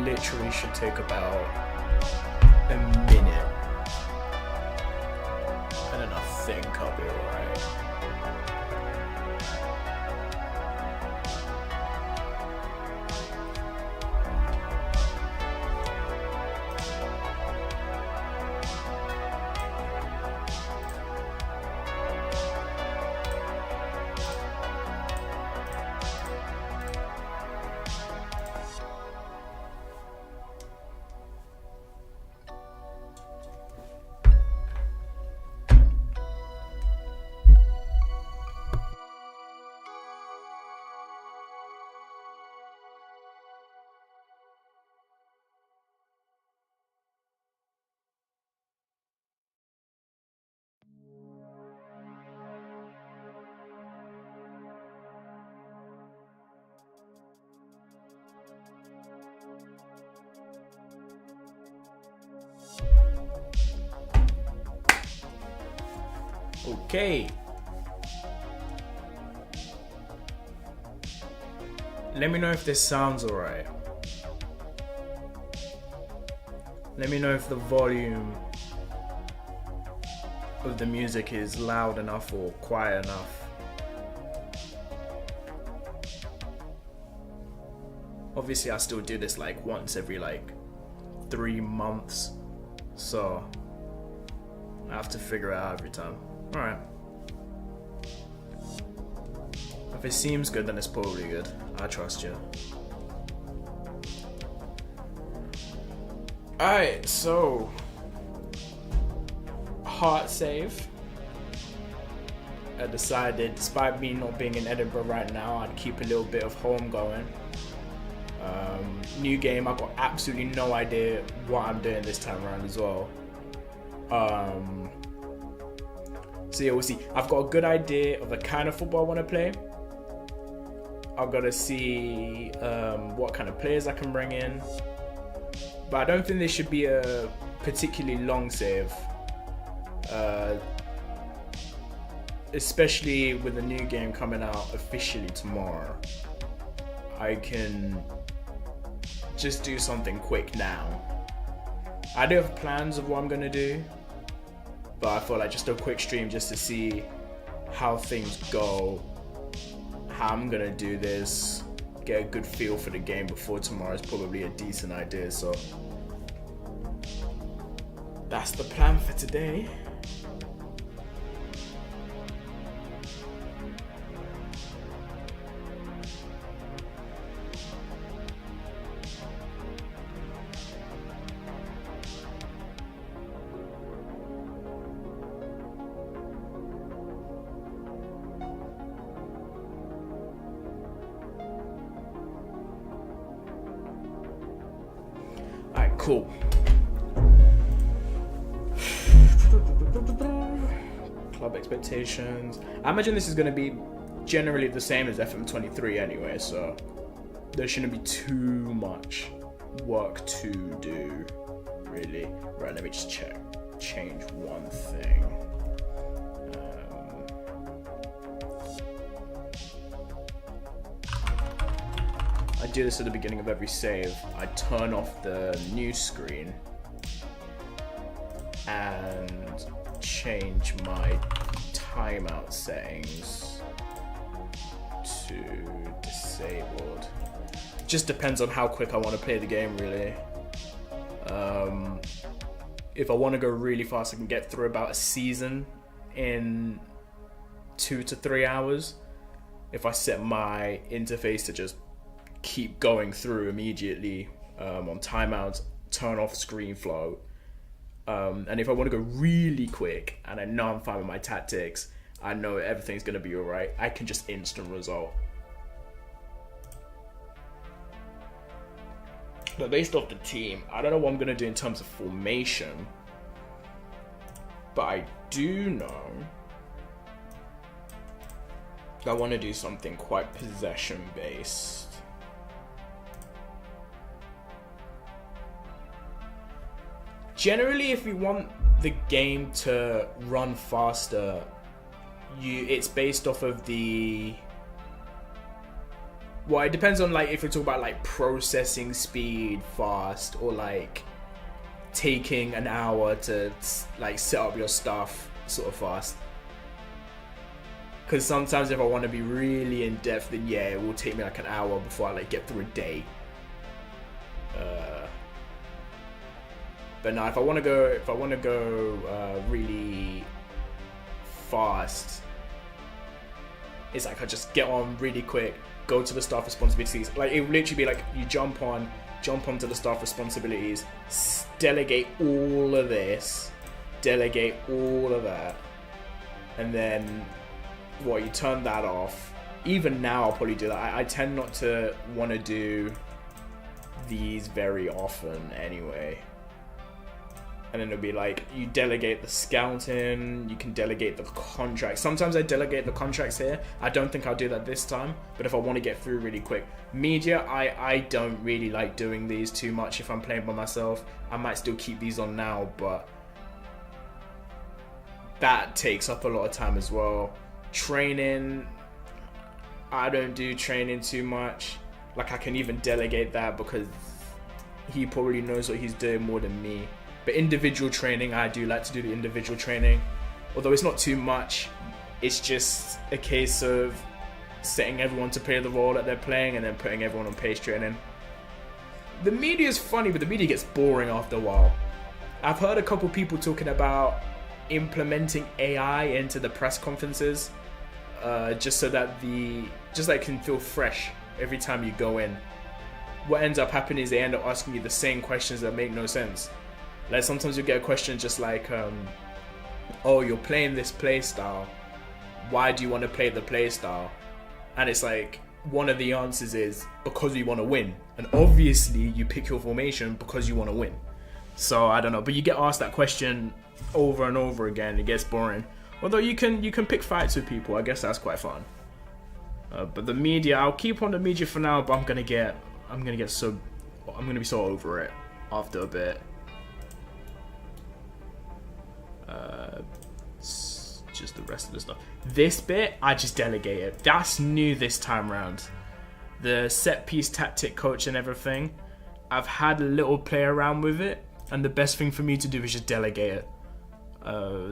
literally should take about a minute, and then I think I'll be alright. Okay. Let me know if this sounds alright. Let me know if the volume of the music is loud enough or quiet enough. Obviously, I still do this like once every 3 months, so I have to figure it out every time. Alright. If it seems good, then it's probably good. I trust you. Alright, so heart save. I decided, despite me not being in Edinburgh right now, I'd keep a little bit of home going. New game, I've got absolutely no idea what I'm doing this time around as well. So yeah, we'll see. I've got a good idea of the kind of football I want to play. I've got to see what kind of players I can bring in. But I don't think this should be a particularly long save. Especially with the new game coming out officially tomorrow. I can just do something quick now. I do have plans of what I'm going to do. But I feel like just a quick stream just to see how things go, how I'm gonna do this, get a good feel for the game before tomorrow is probably a decent idea. So that's the plan for today. Cool. Club expectations. I imagine this is going to be generally the same as FM23 anyway, so there shouldn't be too much work to do, really. Right, let me just change one thing. I do this at the beginning of every save. I turn off the new screen and change my timeout settings to disabled. Just depends on how quick I want to play the game, really. If I want to go really fast, I can get through about a season in 2 to 3 hours. If I set my interface to just keep going through immediately on timeouts, turn off screen flow, and if I want to go really quick and I know I'm fine with my tactics, I know everything's going to be alright, I can just instant result. But based off the team, I don't know what I'm going to do in terms of formation, but I do know I want to do something quite possession based. Generally, if you want the game to run faster, it's based off of the Well, it depends on like if we talk about like processing speed fast or like taking an hour to like set up your stuff sort of fast. Because sometimes if I want to be really in depth, then yeah, it will take me like an hour before I like get through a day. But no, if I want to go really fast, it's like I just get on really quick, go to the staff responsibilities. Like it would literally be like you jump onto the staff responsibilities, delegate all of this, delegate all of that, and then you turn that off. Even now I'll probably do that. I tend not to want to do these very often anyway. And then it'll be like you delegate the scouting, you can delegate the contracts. Sometimes I delegate the contracts here. I don't think I'll do that this time, but if I want to get through really quick. Media, I don't really like doing these too much if I'm playing by myself. I might still keep these on now, but that takes up a lot of time as well. Training, I don't do training too much. Like I can even delegate that because he probably knows what he's doing more than me. But individual training, I do like to do the individual training. Although it's not too much, it's just a case of setting everyone to play the role that they're playing and then putting everyone on pace training. The media is funny, but the media gets boring after a while. I've heard a couple people talking about implementing AI into the press conferences, just so that it can feel fresh every time you go in. What ends up happening is they end up asking you the same questions that make no sense. Like sometimes you get a question just like, oh, you're playing this play style. Why do you want to play the play style? And it's like, one of the answers is because you want to win. And obviously you pick your formation because you want to win. So I don't know, but you get asked that question over and over again. It gets boring. Although you can pick fights with people. I guess that's quite fun. But the media, I'll keep on the media for now. But I'm gonna be so over it after a bit. Just the rest of the stuff. This bit, I just delegate it. That's new this time round. The set piece tactic coach and everything, I've had a little play around with it, and the best thing for me to do is just delegate it.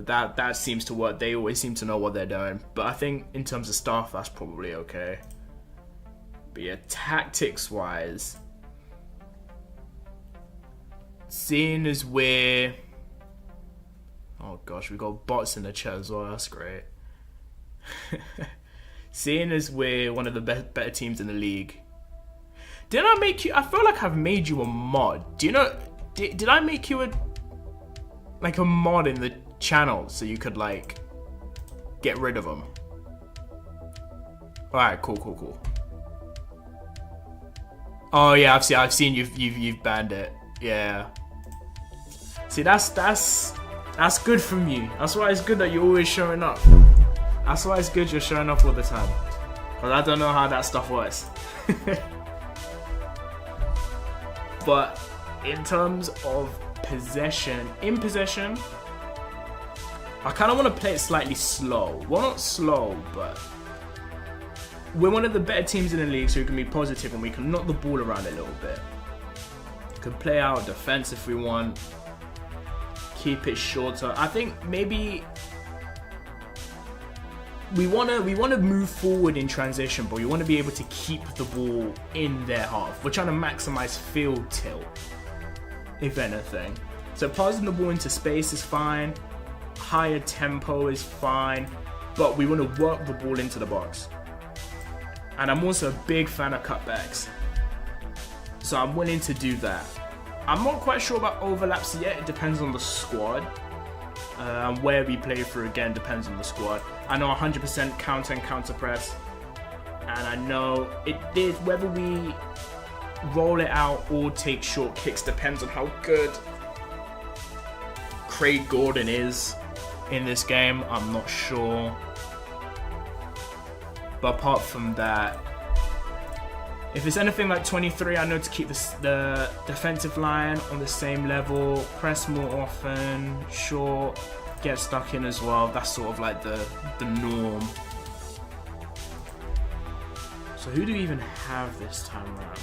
That seems to work. They always seem to know what they're doing. But I think in terms of stuff, that's probably okay. But yeah, tactics wise, seeing as we're, oh gosh, we got bots in the chat as well. That's great. Seeing as we're one of the better teams in the league, did I make you? I feel like I've made you a mod. Do you know? Did I make you a mod in the channel so you could like get rid of them? All right, cool. Oh yeah, I've seen you've banned it. Yeah. See, that's good from you. That's why it's good that you're always showing up. That's why it's good you're showing up all the time. Because I don't know how that stuff works. But in terms of possession, in possession, I kind of want to play it slightly slow. Well, not slow, but we're one of the better teams in the league, so we can be positive and we can knock the ball around a little bit. We can play our defense if we want. Keep it shorter. I think maybe we want to move forward in transition, but we want to be able to keep the ball in their half. We're trying to maximize field tilt, if anything. So passing the ball into space is fine. Higher tempo is fine, but we want to work the ball into the box. And I'm also a big fan of cutbacks, so I'm willing to do that. I'm not quite sure about overlaps yet. It depends on the squad. Where we play through, again, depends on the squad. I know 100% counter and counter press, and I know it is whether we roll it out or take short kicks depends on how good Craig Gordon is in this game. I'm not sure, but apart from that, if it's anything like 23, I know to keep the defensive line on the same level, press more often, short, get stuck in as well. That's sort of like the norm. So who do we even have this time around?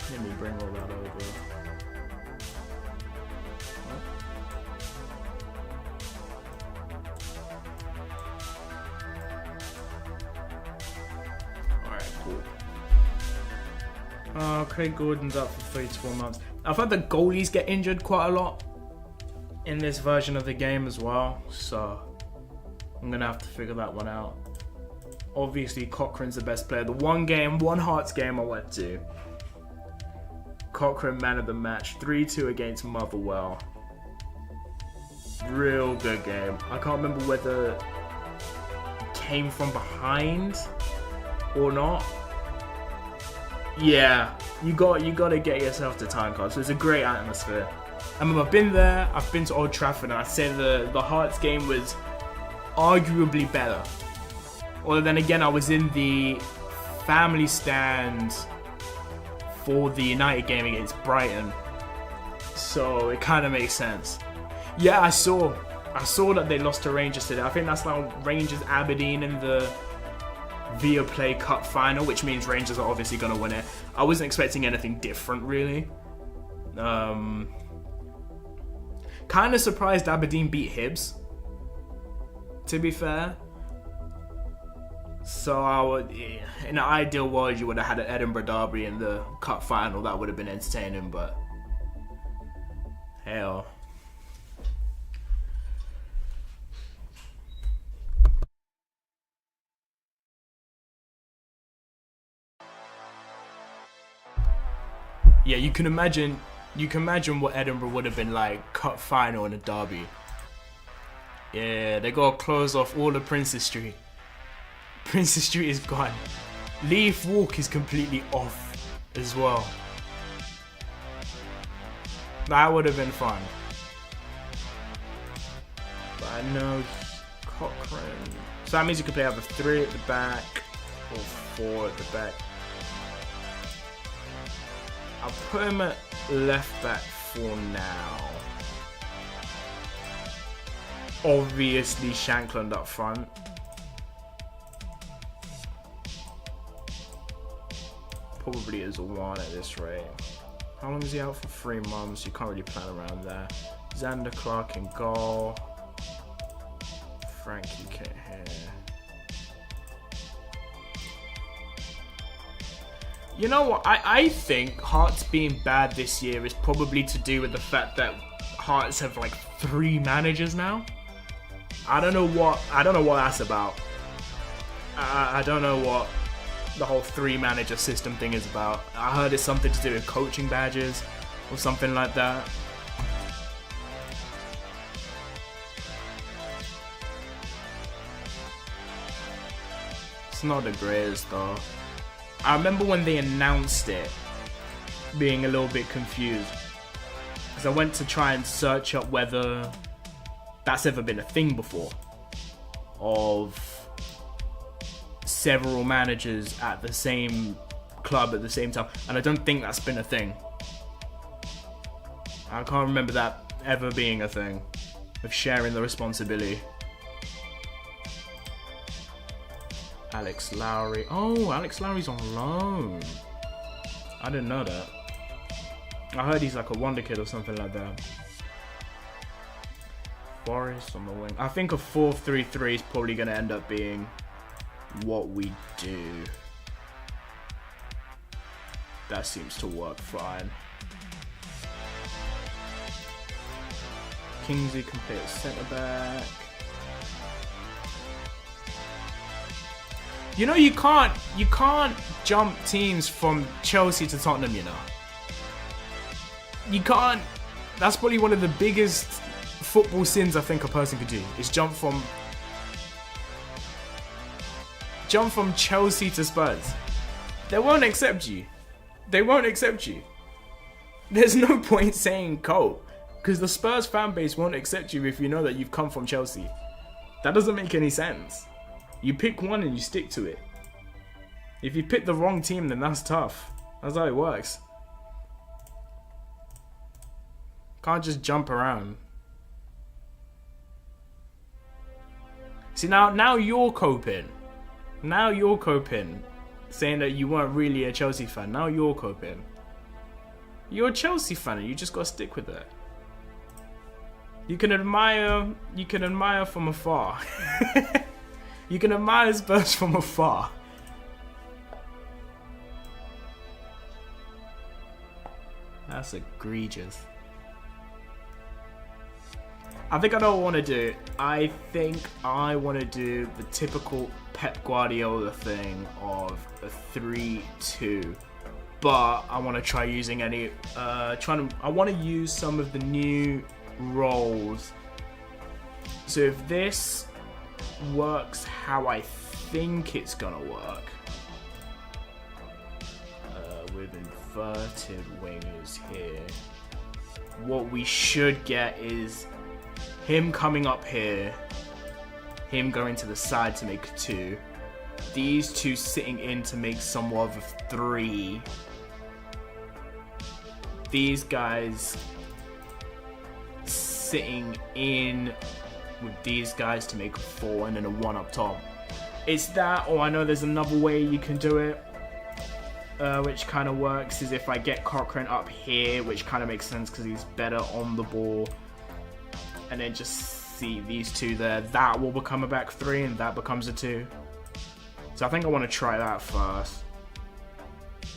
Let me bring all that over. Craig Gordon's out for 3 to 4 months. I've had the goalies get injured quite a lot in this version of the game as well, so I'm gonna have to figure that one out. Obviously, Cochrane's the best player. The one Hearts game I went to, Cochrane man of the match, 3-2 against Motherwell. Real good game. I can't remember whether it came from behind or not. Yeah, you got to get yourself to time cards. So it's a great atmosphere. I mean, I've been there. I've been to Old Trafford, and I said the Hearts game was arguably better. Although then again, I was in the family stand for the United game against Brighton, so it kind of makes sense. Yeah, I saw that they lost to Rangers today. I think that's now Rangers Aberdeen in the Viaplay Cup final, which means Rangers are obviously going to win it. I wasn't expecting anything different, really. Kind of surprised Aberdeen beat Hibs, to be fair. So I would, in an ideal world, you would have had an Edinburgh Derby in the Cup final. That would have been entertaining, but hell. Yeah, you can imagine what Edinburgh would have been like, cup final in a derby. Yeah, they gotta close off all of Princes Street. Princes Street is gone. Leaf Walk is completely off as well. That would have been fun. But I know Cochrane. So that means you could play either 3 at the back or 4 at the back. I'll put him at left back for now. Obviously Shankland up front. Probably is a 1 at this rate. How long is he out for? 3 months. You can't really plan around that. Xander Clark in goal. Frankie Kit here. You know what? I think Hearts being bad this year is probably to do with the fact that Hearts have like 3 managers now. I don't know what that's about. I don't know what the whole 3 manager system thing is about. I heard it's something to do with coaching badges or something like that. It's not the greatest though. I remember when they announced it, being a little bit confused. Because I went to try and search up whether that's ever been a thing before. Of several managers at the same club at the same time. And I don't think that's been a thing. I can't remember that ever being a thing. Of sharing the responsibility. Alex Lowry. Oh, Alex Lowry's on loan. I didn't know that. I heard he's like a wonder kid or something like that. Boris on the wing. I think a 4-3-3 is probably going to end up being what we do. That seems to work fine. Kingsley can play at centre back. You know, you can't jump teams from Chelsea to Tottenham, you know. You can't. That's probably one of the biggest football sins I think a person could do, is jump from Chelsea to Spurs. They won't accept you. They won't accept you. There's no point saying go, because the Spurs fan base won't accept you if you know that you've come from Chelsea. That doesn't make any sense. You pick one and you stick to it. If you pick the wrong team, then that's tough. That's how it works. Can't just jump around. See, now you're coping. Now you're coping. Saying that you weren't really a Chelsea fan. Now you're coping. You're a Chelsea fan and you just gotta stick with it. You can admire from afar. You can admire Spurs from afar. That's egregious. I think I know what I want to do. I think I want to do the typical Pep Guardiola thing of a 3-2. But I want to try using I want to use some of the new roles. So if this works how I think it's gonna work, with inverted wingers here, what we should get is him coming up here, him going to the side to make a 2, these two sitting in to make somewhat of a 3, these guys sitting in with these guys to make a 4, and then a 1 up top. It's that, or I know there's another way you can do it, which kind of works, is if I get Cochrane up here, which kind of makes sense because he's better on the ball, and then just see these two there. That will become a back 3 and that becomes a 2. So I think I want to try that first.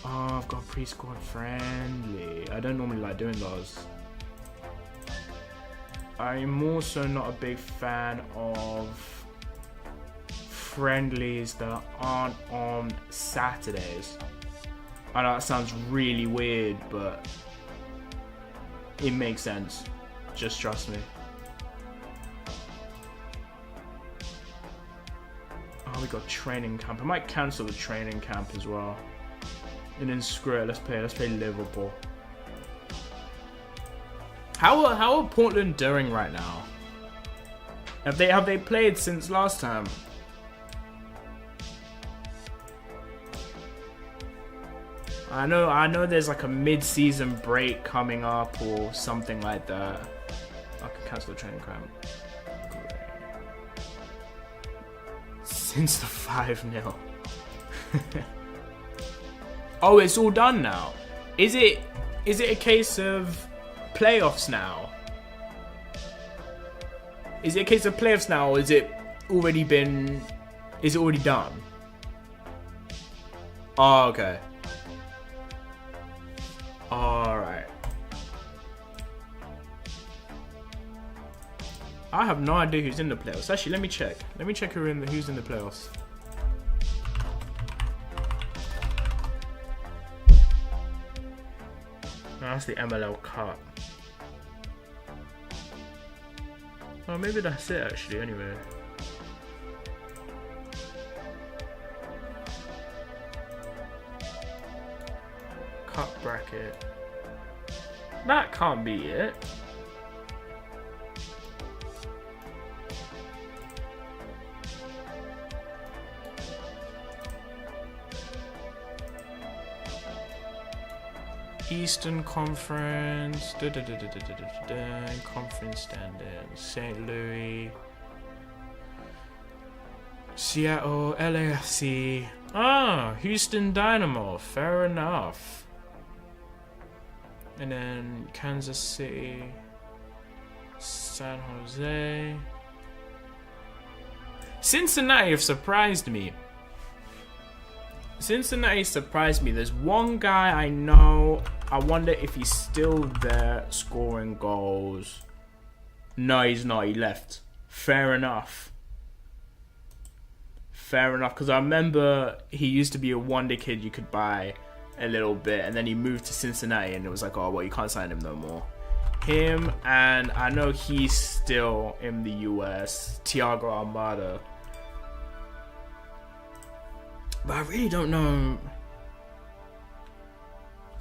Oh, I've got pre-squad friendly. I don't normally like doing those. I'm also not a big fan of friendlies that aren't on Saturdays. I know that sounds really weird, but it makes sense. Just trust me. Oh, we got training camp. I might cancel the training camp as well. And then screw it. Let's play Liverpool. How are Portland doing right now? Have they played since last time? I know there's like a mid-season break coming up or something like that. I can cancel the training camp. Great. Since the 5-0. Oh, it's all done now. Is it a case of playoffs now? Is it a case of playoffs now, or is it already done? Oh, okay. Alright. I have no idea who's in the playoffs. Actually, let me check. Let me check who's in the playoffs. No, that's the MLL Cup. Oh, maybe that's it actually, anyway. Cup bracket. That can't be it. Eastern Conference, Conference standings, St. Louis, Seattle, LAFC. Ah, Houston Dynamo, fair enough. And then Kansas City, San Jose. Cincinnati have surprised me. There's one guy I know. I wonder if he's still there scoring goals. No, he's not. He left. Fair enough. Because I remember he used to be a wonder kid you could buy a little bit. And then he moved to Cincinnati and it was like, oh, well, you can't sign him no more. Him, and I know he's still in the US. Thiago Almada. But I really don't know.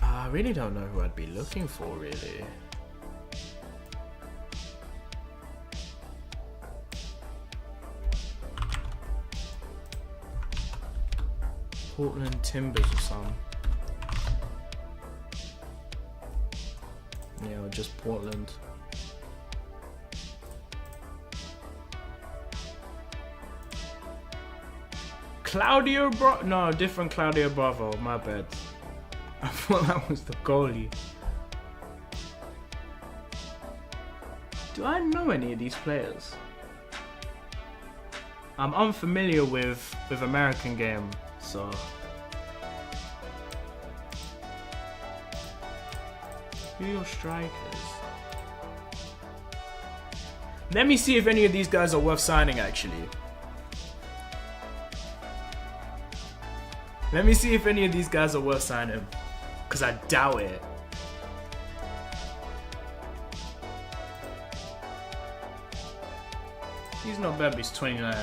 I really don't know who I'd be looking for, really. Portland Timbers or something. Yeah, or just Portland. Claudio no, different Claudio Bravo, my bad. I thought that was the goalie. Do I know any of these players? I'm unfamiliar with American game, so. Who are your strikers? Let me see if any of these guys are worth signing, actually. Let me see if any of these guys are worth signing. Because I doubt it. He's not bad, but he's 29.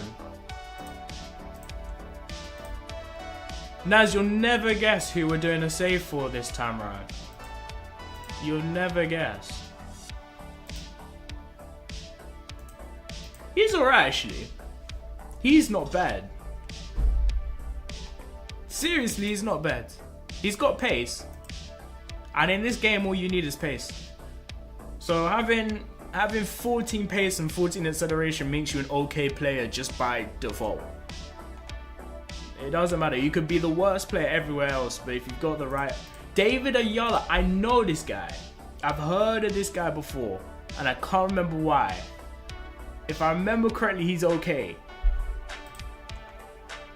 Naz, you'll never guess who we're doing a save for this time around. You'll never guess. He's alright, actually. He's not bad. Seriously, he's not bad. He's got pace. And in this game, all you need is pace. So having 14 pace and 14 acceleration makes you an okay player just by default. It doesn't matter. You could be the worst player everywhere else, but if you've got the right... David Ayala, I know this guy. I've heard of this guy before, and I can't remember why. If I remember correctly, he's okay.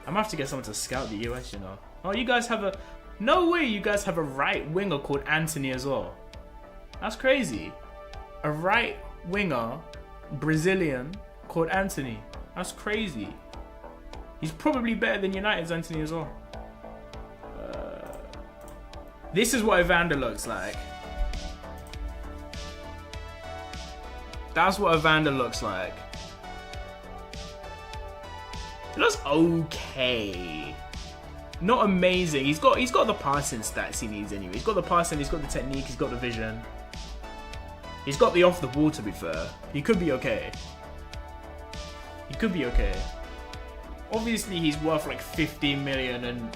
I'm gonna have to get someone to scout the US, you know. Oh, you guys have a... No way you guys have a right winger called Anthony as well. That's crazy. A right winger, Brazilian, called Anthony. That's crazy. He's probably better than United's Anthony as well. This is what Evander looks like. That's what Evander looks like. He looks okay. Not amazing. He's got the passing stats he needs anyway. He's got the passing, he's got the technique, he's got the vision. He's got the off the ball, to be fair. He could be okay. He could be okay. Obviously, he's worth like 15 million and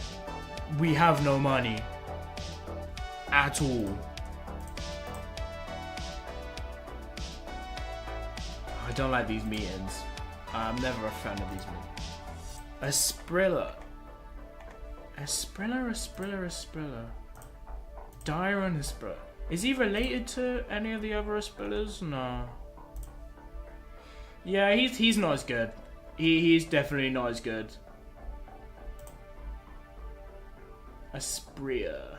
we have no money. At all. I don't like these meetings. I'm never a fan of these meetings. Asprilla. Dyron Asprilla. Is he related to any of the other Asprillas? No. Yeah, he's not as good. He's definitely not as good. Asprilla.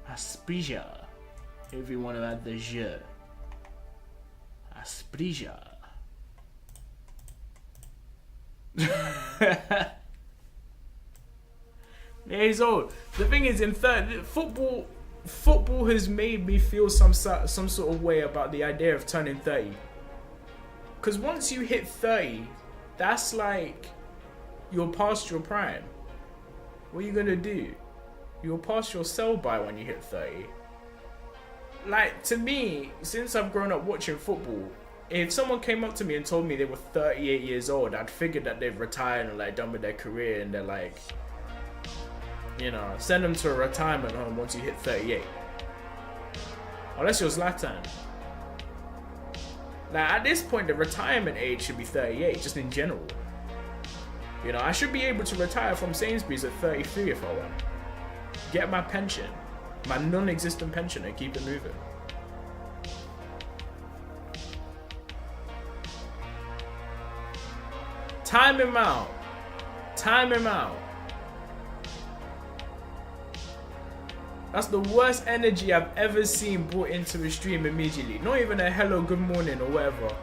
Asprilla. If you want to add the je. Asprilla. Yeah, he's old. The thing is, in football has made me feel some sort of way about the idea of turning 30. Because once you hit 30, that's like you're past your prime. What are you gonna do? You're past your sell-by when you hit 30. Like, to me, since I've grown up watching football, if someone came up to me and told me they were 38 years old, I'd figured that they've retired and like done with their career, and they're like, you know, send them to a retirement home once you hit 38. Unless you're Zlatan. Like, at this point, the retirement age should be 38, just in general. You know, I should be able to retire from Sainsbury's at 33 if I want. Get my pension, my non-existent pension, and keep it moving. Time him out. Time him out. That's the worst energy I've ever seen brought into a stream immediately. Not even a hello, good morning, or whatever.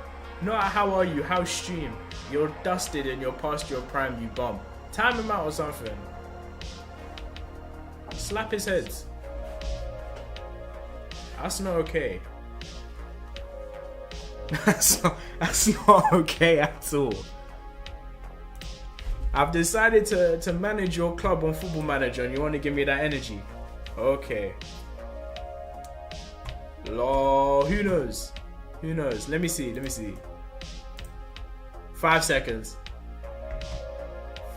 Not a how are you, how's stream. You're dusted and you're past your prime, you bum. Time him out or something. Slap his head. That's not okay. That's not okay at all. I've decided to manage your club on Football Manager and you want to give me that energy. Okay. Lol, who knows? Who knows? Let me see. 5 seconds.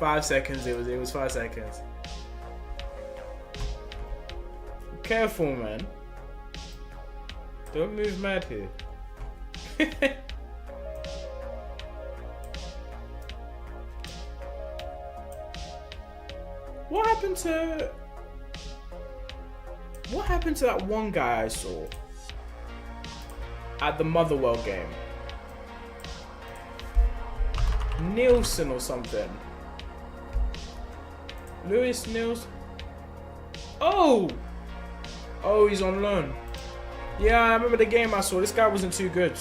5 seconds. It was 5 seconds. Careful, man. Don't move mad here. What happened to that one guy I saw at the Motherwell game? Nielsen or something. Lewis Nielsen. Oh, he's on loan. Yeah, I remember the game I saw. This guy wasn't too good.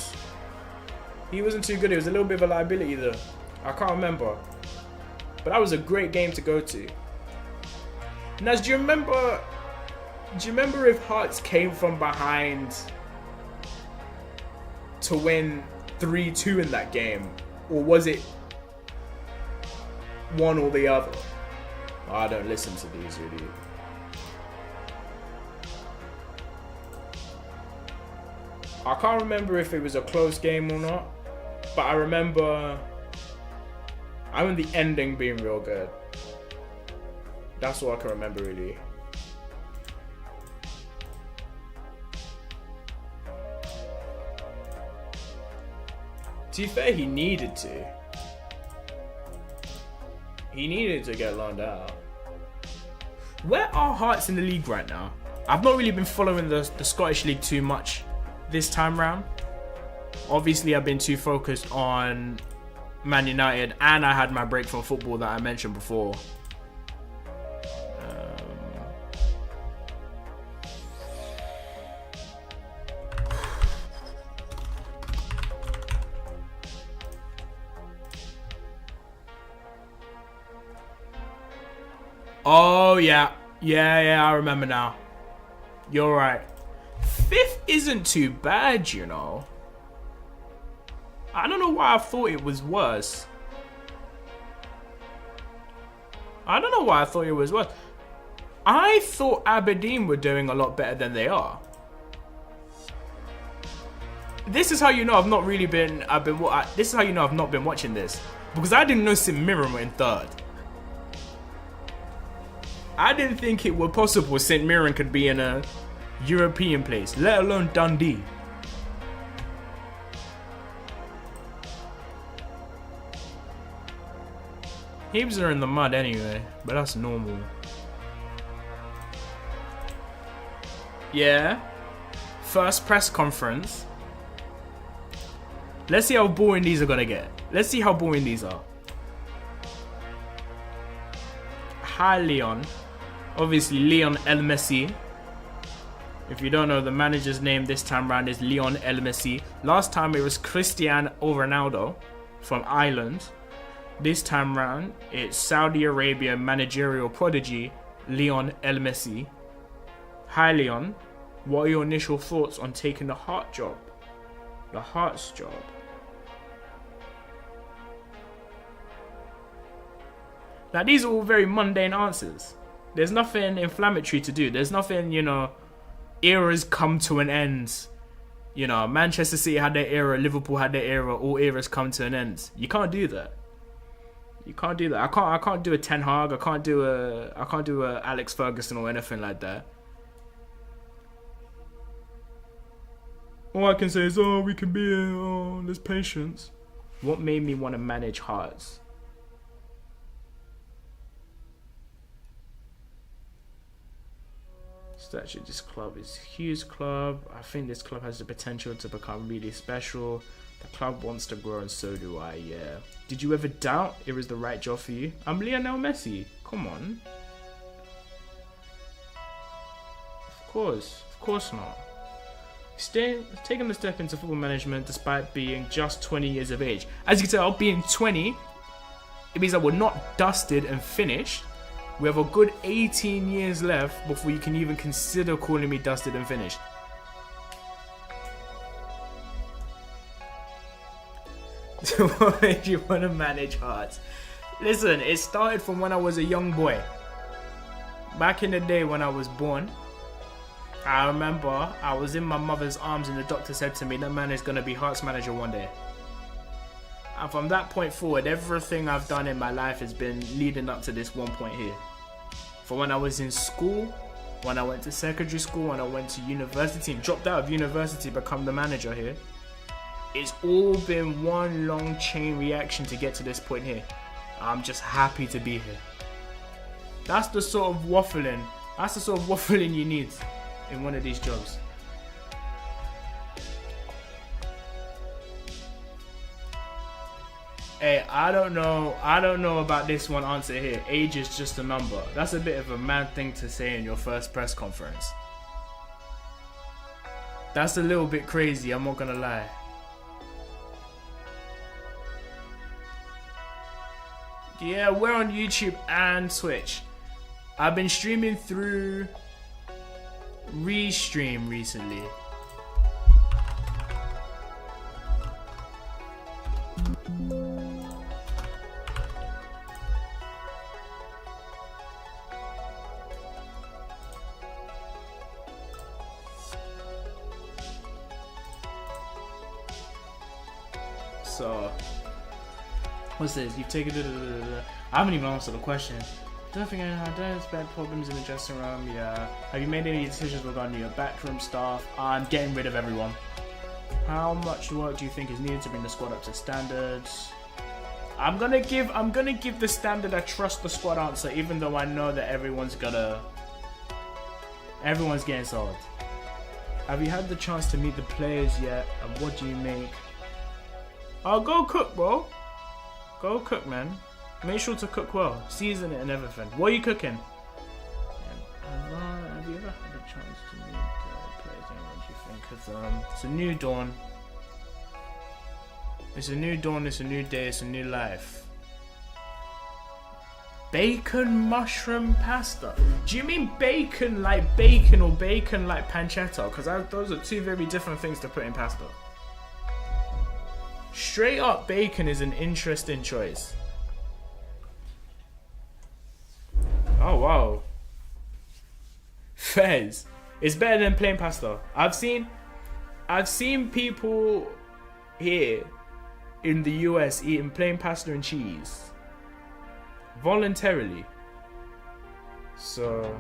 He wasn't too good. He was a little bit of a liability though. I can't remember. But that was a great game to go to. Naz, do you remember if Hearts came from behind to win 3-2 in that game? Or was it one or the other? Oh, I don't listen to these really. I can't remember if it was a close game or not, but I remember the ending being real good. That's all I can remember really. To be fair, he needed to. He needed to get loaned out. Where are Hearts in the league right now? I've not really been following the Scottish League too much this time round. Obviously, I've been too focused on Man United, and I had my break from football that I mentioned before. Oh, yeah, I remember now. You're right. 5th isn't too bad, you know. I don't know why I thought it was worse. I thought Aberdeen were doing a lot better than they are. This is how you know I've not been watching this. Because I didn't know St Mirren were in 3rd. I didn't think it was possible St Mirren could be in a European place, let alone Dundee. Hibs are in the mud anyway, but that's normal. Yeah. First press conference. Let's see how boring these are gonna get. Let's see how boring these are. Hi, Leon. Obviously, Leon El Messi. If you don't know, the manager's name this time round is Leon El Messi. Last time it was Cristiano Ronaldo from Ireland. This time round, it's Saudi Arabia managerial prodigy Leon El Messi. Hi, Leon. What are your initial thoughts on taking the Hearts job? The Hearts job. Now, these are all very mundane answers. There's nothing inflammatory to do. There's nothing, eras come to an end. Manchester City had their era, Liverpool had their era, all eras come to an end. You can't do that. I can't do a Ten Hag. I can't do a Alex Ferguson or anything like that. All I can say is, we can be there's patience. What made me want to manage Hearts? Statue, this club is a huge club. I think this club has the potential to become really special. The club wants to grow and so do I, yeah. Did you ever doubt it was the right job for you? I'm Lionel Messi. Come on. Of course not. Taking the step into football management despite being just 20 years of age. As you can tell, being 20, it means that we're not dusted and finished. We have a good 18 years left before you can even consider calling me dusted and finished. What made you want to manage Hearts? Listen, it started from when I was a young boy. Back in the day when I was born, I remember I was in my mother's arms and the doctor said to me, that man is going to be Hearts manager one day. And from that point forward, everything I've done in my life has been leading up to this one point here. For when I was in school, when I went to secondary school, when I went to university and dropped out of university, become the manager here. It's all been one long chain reaction to get to this point here. I'm just happy to be here. That's the sort of waffling you need in one of these jobs. Hey, I don't know about this one answer here. Age is just a number. That's a bit of a mad thing to say in your first press conference. That's a little bit crazy, I'm not gonna lie. Yeah, we're on YouTube and Twitch. I've been streaming through Restream recently. So, what's this? You've taken I haven't even answered the question. Don't think I don't bad problems in the dressing room. Yeah. Have you made any decisions regarding your backroom staff? I'm getting rid of everyone. How much work do you think is needed to bring the squad up to standards? I'm gonna give the standard I trust the squad answer, even though I know that everyone's getting sold. Have you had the chance to meet the players yet? And what do you make? Oh, go cook, bro. Go cook, man. Make sure to cook well. Season it and everything. What are you cooking? Have you ever had a chance to meet the players? What do you think? Because it's a new dawn. It's a new dawn. It's a new day. It's a new life. Bacon mushroom pasta. Do you mean bacon like bacon or bacon like pancetta? Because those are two very different things to put in pasta. Straight up bacon is an interesting choice. Oh wow. Fez. It's better than plain pasta. I've seen people here in the US eating plain pasta and cheese voluntarily. So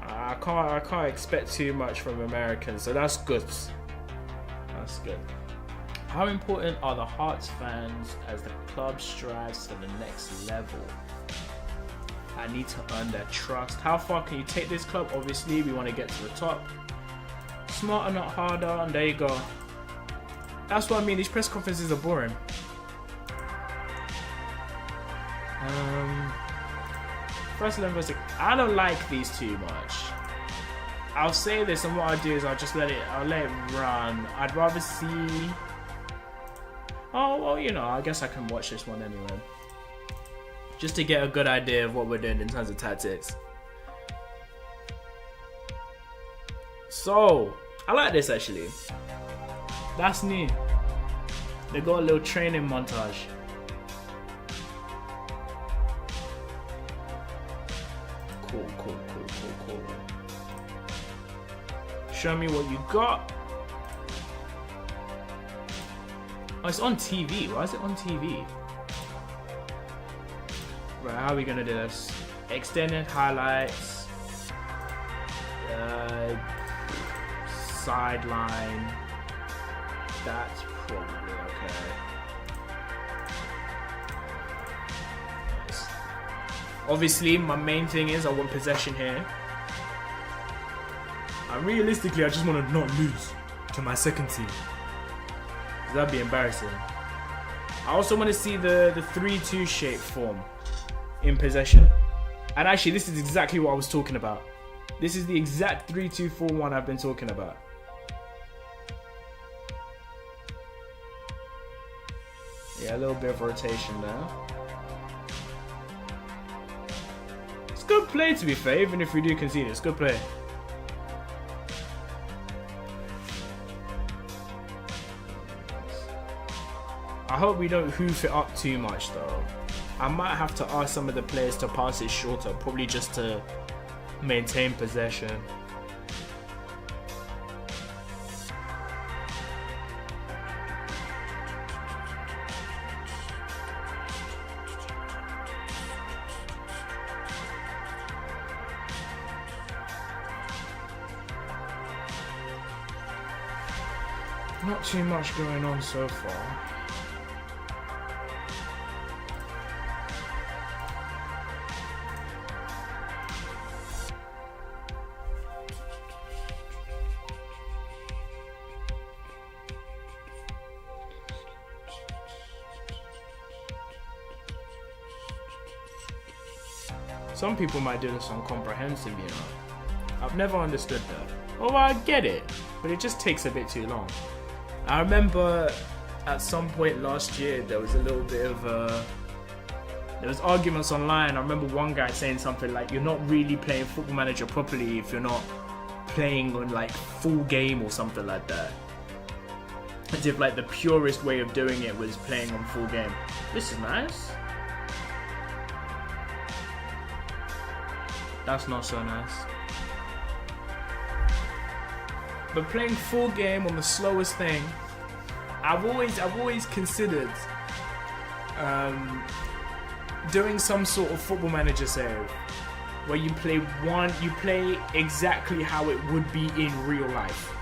I can't expect too much from Americans, so that's good. That's good. How important are the Hearts fans as the club strives for the next level? I need to earn their trust. How far can you take this club? Obviously, we want to get to the top. Smarter, not harder, and there you go. That's what I mean. These press conferences are boring. First 11 versus... I don't like these too much. I'll say this, and what I'll do is I'll let it run. I'd rather see... Oh, well, you know, I guess I can watch this one anyway. Just to get a good idea of what we're doing in terms of tactics. So, I like this actually. That's new. They got a little training montage. Cool. Show me what you got. Oh, it's on TV. Why is it on TV? Right, how are we gonna do this? Extended highlights. Sideline. That's probably okay. Nice. Obviously, my main thing is I want possession here. And realistically, I just want to not lose to my second team. That'd be embarrassing. I also want to see the 3-2 shape form in possession. And actually, this is exactly what I was talking about. This is the exact 3-2-4-1 I've been talking about. Yeah, a little bit of rotation there. It's good play, to be fair, even if we do concede. It's good play. I hope we don't hoof it up too much though. I might have to ask some of the players to pass it shorter, probably just to maintain possession. Not too much going on so far. Some people might do this on comprehensive, you know. I've never understood that. Oh, I get it, but it just takes a bit too long. I remember at some point last year there was a little bit of there was arguments online. I remember one guy saying something like, "You're not really playing Football Manager properly if you're not playing on like full game," or something like that. As if like the purest way of doing it was playing on full game. This is nice. That's not so nice. But playing full game on the slowest thing, I've always considered doing some sort of Football Manager save where you play exactly how it would be in real life.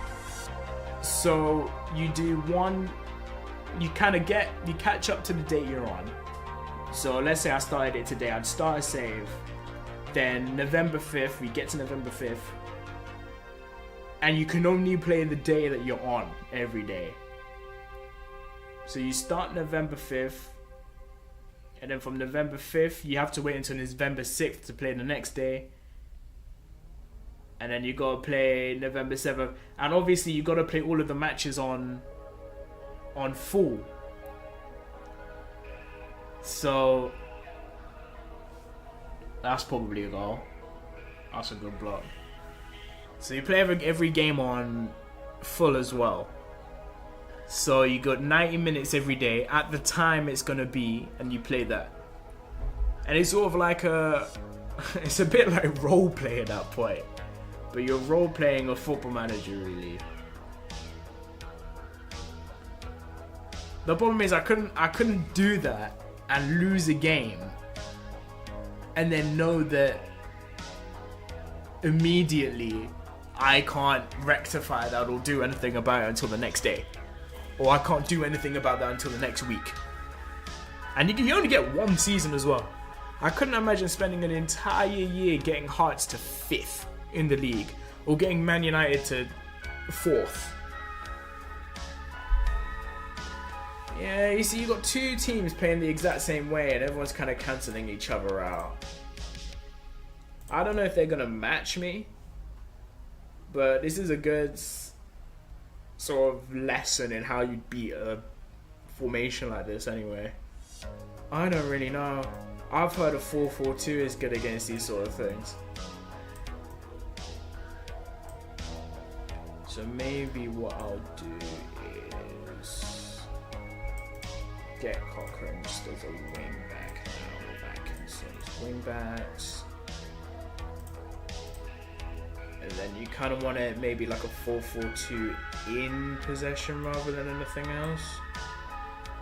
So you do one, you catch up to the date you're on. So let's say I started it today, I'd start a save. Then November 5th, we get to November 5th, and you can only play the day that you're on every day. So you start November 5th, and then from November 5th, you have to wait until November 6th to play the next day. And then you gotta play November 7th, and obviously you gotta play all of the matches on full. So that's probably a goal. That's a good block. So you play every game on full as well. So you got 90 minutes every day at the time it's gonna be, and you play that. And it's sort of like it's a bit like role play at that point. But you're role playing a Football Manager really. The problem is I couldn't do that and lose a game and then know that immediately I can't rectify that or do anything about it until the next day. Or I can't do anything about that until the next week. And you only get one season as well. I couldn't imagine spending an entire year getting Hearts to 5th in the league or getting Man United to 4th. Yeah, you see, you got two teams playing the exact same way and everyone's kind of cancelling each other out. I don't know if they're going to match me, but this is a good sort of lesson in how you beat a formation like this anyway. I don't really know. I've heard a 4-4-2 is good against these sort of things. So maybe what I'll do is get Cochrane just as a wing back now. Back so it's wing backs. And then you kind of want it maybe like a 4-4-2 in possession rather than anything else.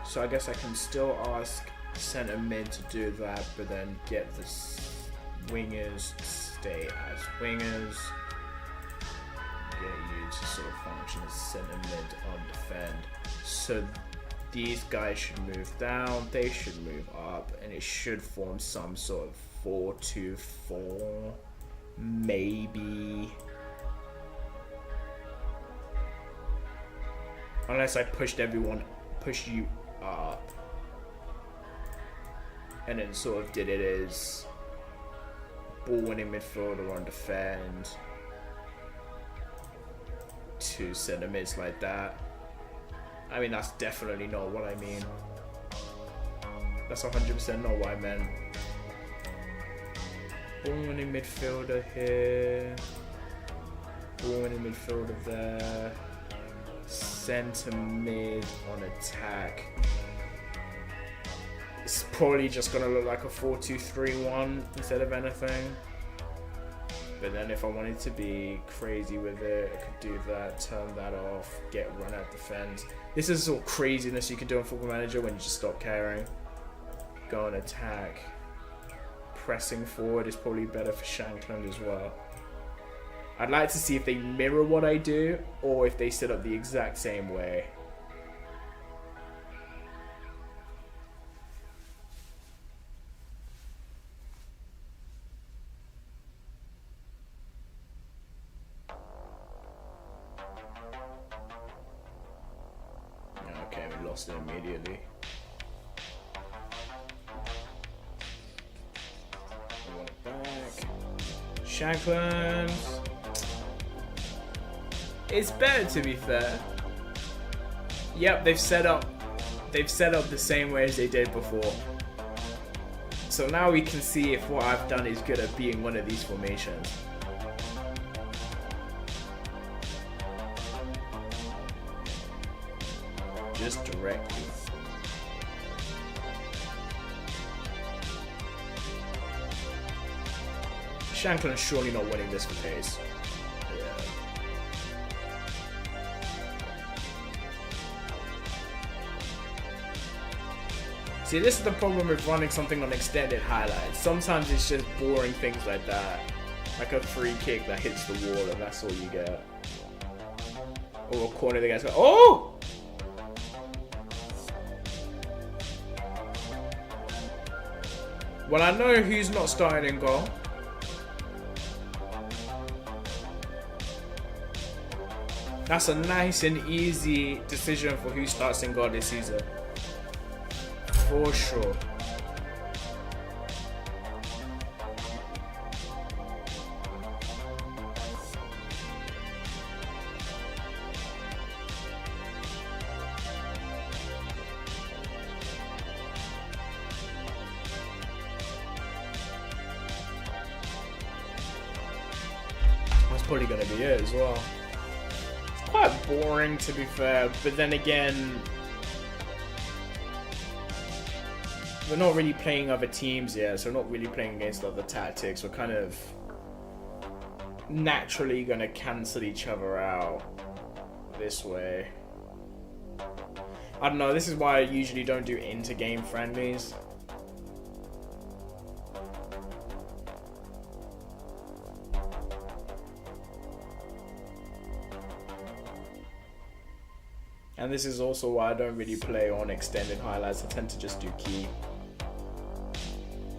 So I guess I can still ask centre mid to do that, but then get the wingers to stay as wingers. Get you to sort of function as centre mid on defend. So these guys should move down, they should move up, and it should form some sort of 4-2-4. Maybe. Unless I pushed you up. And then sort of did it as ball winning midfielder on defend. Two centre mids like that. I mean, that's definitely not what I mean. That's 100% not what I meant. Ball winning midfielder here. Ball winning midfielder there. Centre mid on attack. It's probably just gonna look like a 4-2-3-1 instead of anything. But then if I wanted to be crazy with it, I could do that, turn that off, get run out defend. This is sort of craziness you can do on Football Manager when you just stop caring. Go and attack. Pressing forward is probably better for Shankland as well. I'd like to see if they mirror what I do or if they set up the exact same way. Okay, we lost it immediately. We want it back. Shanklin. It's better, to be fair. Yep, they've set up the same way as they did before. So now we can see if what I've done is good at being one of these formations. Just directly. Shanklin's surely not winning this for pace. Yeah. See, this is the problem with running something on extended highlights. Sometimes it's just boring things like that. Like a free kick that hits the wall and that's all you get. Or a corner that gets... Oh! Well, I know who's not starting in goal. That's a nice and easy decision for who starts in goal this season. For sure. That's probably going to be it as well. It's quite boring, to be fair, but then again, we're not really playing other teams yet, so we're not really playing against other tactics. We're kind of naturally going to cancel each other out this way. I don't know, this is why I usually don't do inter-game friendlies. And this is also why I don't really play on extended highlights. I tend to just do key.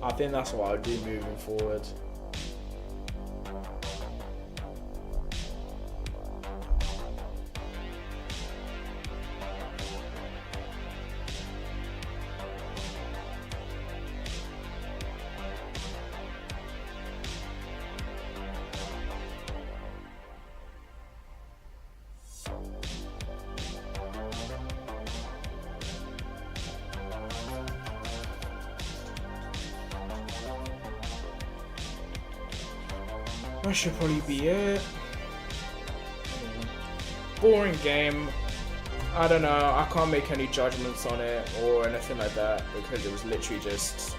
I think that's what I'll do moving forward. That should probably be it. Boring game. I don't know, I can't make any judgments on it or anything like that because it was literally just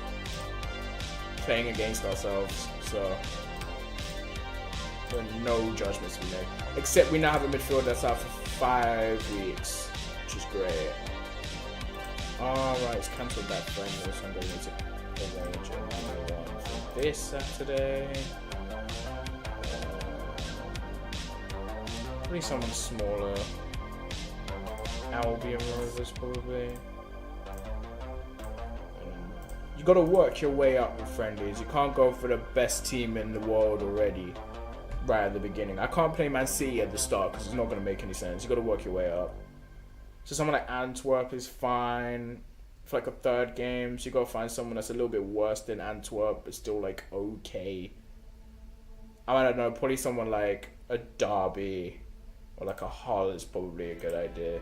playing against ourselves, so there are no judgments to be made. Except we now have a midfield that's out for 5 weeks, which is great. Alright, it's cancelled that friendly, so I'm going to arrange it for this Saturday. Probably someone smaller. Albion Rovers, probably. You gotta work your way up with friendlies. You can't go for the best team in the world already right at the beginning. I can't play Man City at the start because it's not gonna make any sense. You gotta work your way up. So someone like Antwerp is fine for like a third game. So you gotta find someone that's a little bit worse than Antwerp but still like okay. I don't know, probably someone like a Derby or like a Hull is probably a good idea.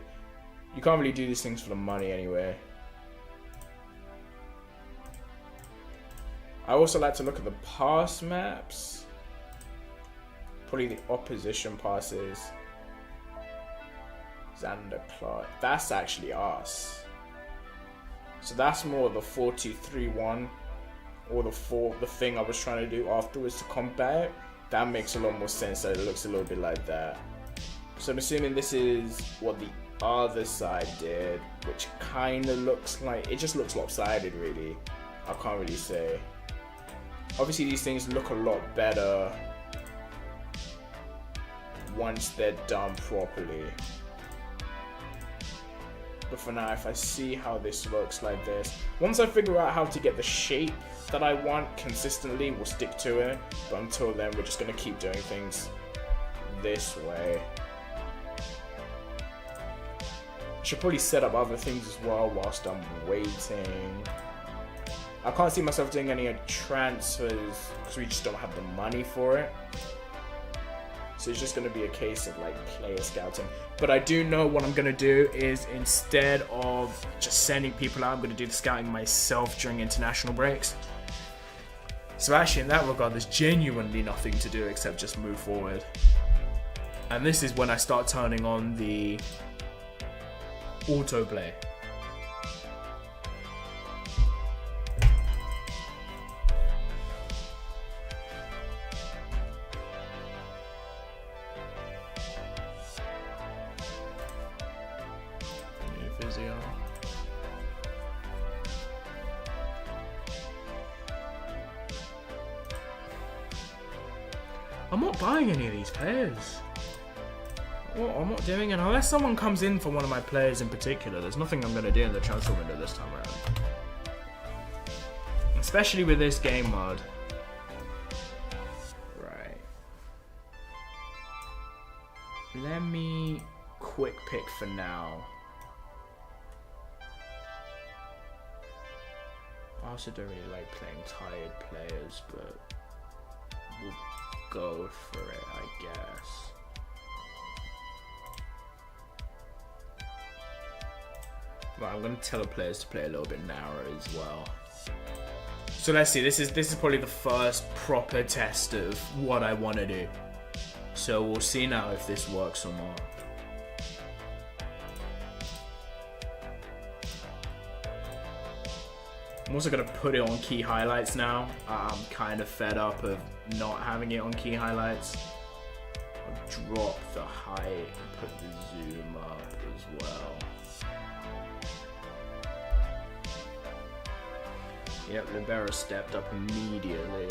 You can't really do these things for the money anyway. I also like to look at the pass maps. Probably the opposition passes. Xander Clark. That's actually us. So that's more the 4-2-3-1 or the thing I was trying to do afterwards to combat it. That makes a lot more sense that it looks a little bit like that. So I'm assuming this is what the other side did, which kind of looks like, it just looks lopsided really. I can't really say. Obviously these things look a lot better once they're done properly. But for now, if I see how this looks like this, once I figure out how to get the shape that I want consistently, we'll stick to it. But until then, we're just going to keep doing things this way. I should probably set up other things as well whilst I'm waiting. I can't see myself doing any transfers because we just don't have the money for it. So it's just going to be a case of like player scouting. But I do know what I'm going to do is instead of just sending people out, I'm going to do the scouting myself during international breaks. So actually in that regard, there's genuinely nothing to do except just move forward. And this is when I start turning on the autoplay. Physio. I'm not buying any of these players. Well, I'm not doing it unless someone comes in for one of my players in particular. There's nothing I'm going to do in the transfer window this time around. Especially with this game mode. Right. Let me quick pick for now. I also don't really like playing tired players, but we'll go for it, I guess. Right, I'm going to tell the players to play a little bit narrower as well. So let's see, this is probably the first proper test of what I want to do. So we'll see now if this works or not. I'm also going to put it on key highlights now. I'm kind of fed up of not having it on key highlights. I'll drop the height and put the zoom up as well. Yep, Libero stepped up immediately.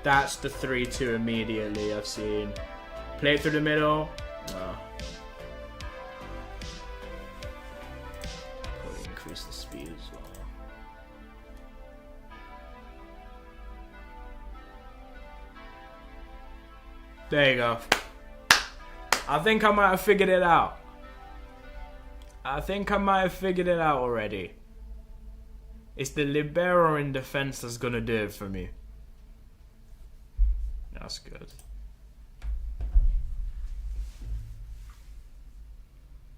That's the 3-2 immediately I've seen. Play it through the middle. No. Probably increase the speed as well. There you go. I think I might have figured it out. Already. It's the libero in defense that's gonna do it for me. That's good.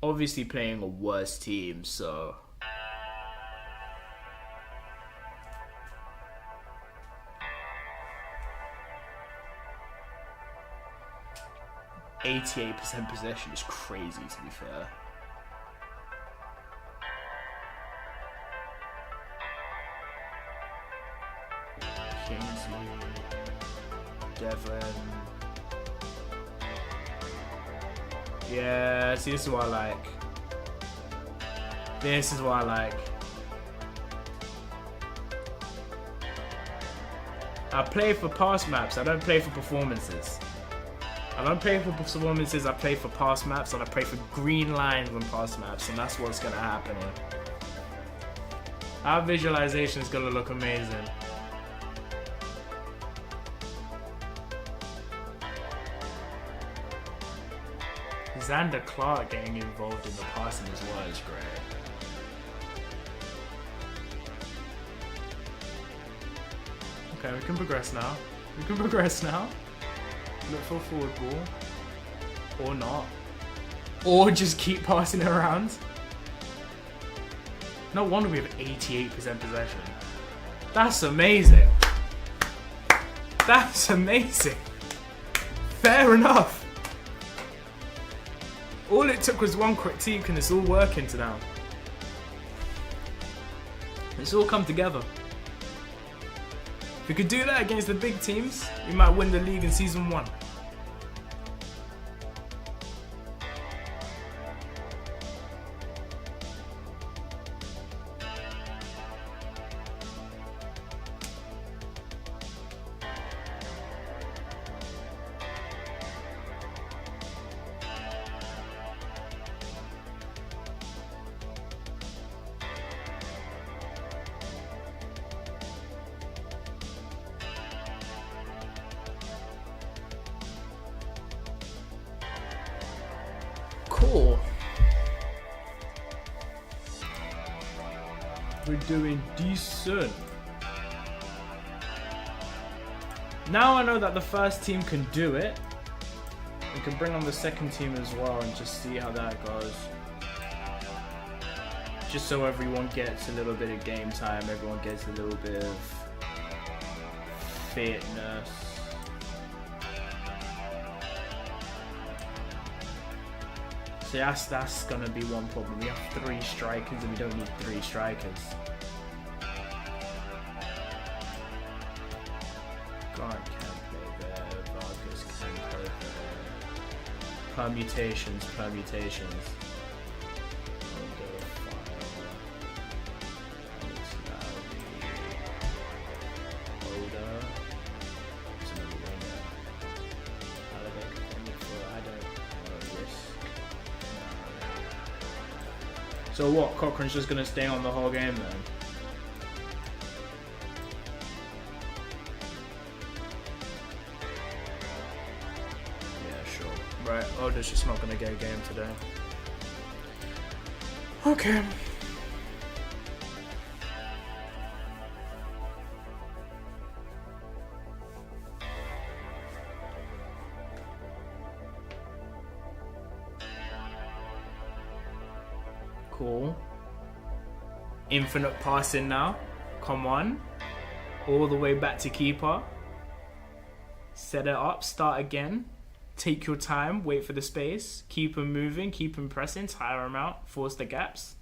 Obviously playing a worse team, so... %88 possession is crazy, to be fair. Kingsley, Devon. Yeah, see, this is what I like. I play for pass maps, I don't play for performances. I play for pass maps, and I play for green lines on pass maps, and that's what's gonna happen here. Our visualization is gonna look amazing. Xander Clark getting involved in the passing as well is great. Okay, we can progress now. Look for a forward ball. Or not. Or just keep passing it around. No wonder we have 88% possession. That's amazing. Fair enough. All it took was one critique and it's all working to now. It's all come together. If we could do that against the big teams, we might win the league in season 1. We're doing decent. Now I know that the first team can do it. We can bring on the second team as well and just see how that goes. Just so everyone gets a little bit of game time, everyone gets a little bit of fitness. So that's gonna be one problem. We have 3 strikers and we don't need 3 strikers. God can't play there. Vargas can play there. Permutations. So what, Cochrane's just going to stay on the whole game then? Yeah, sure. Right, Oda's just not going to get a game today. Okay. Cool. Infinite passing now. Come on. All the way back to keeper. Set it up. Start again. Take your time. Wait for the space. Keep him moving. Keep him pressing. Tire him out. Force the gaps.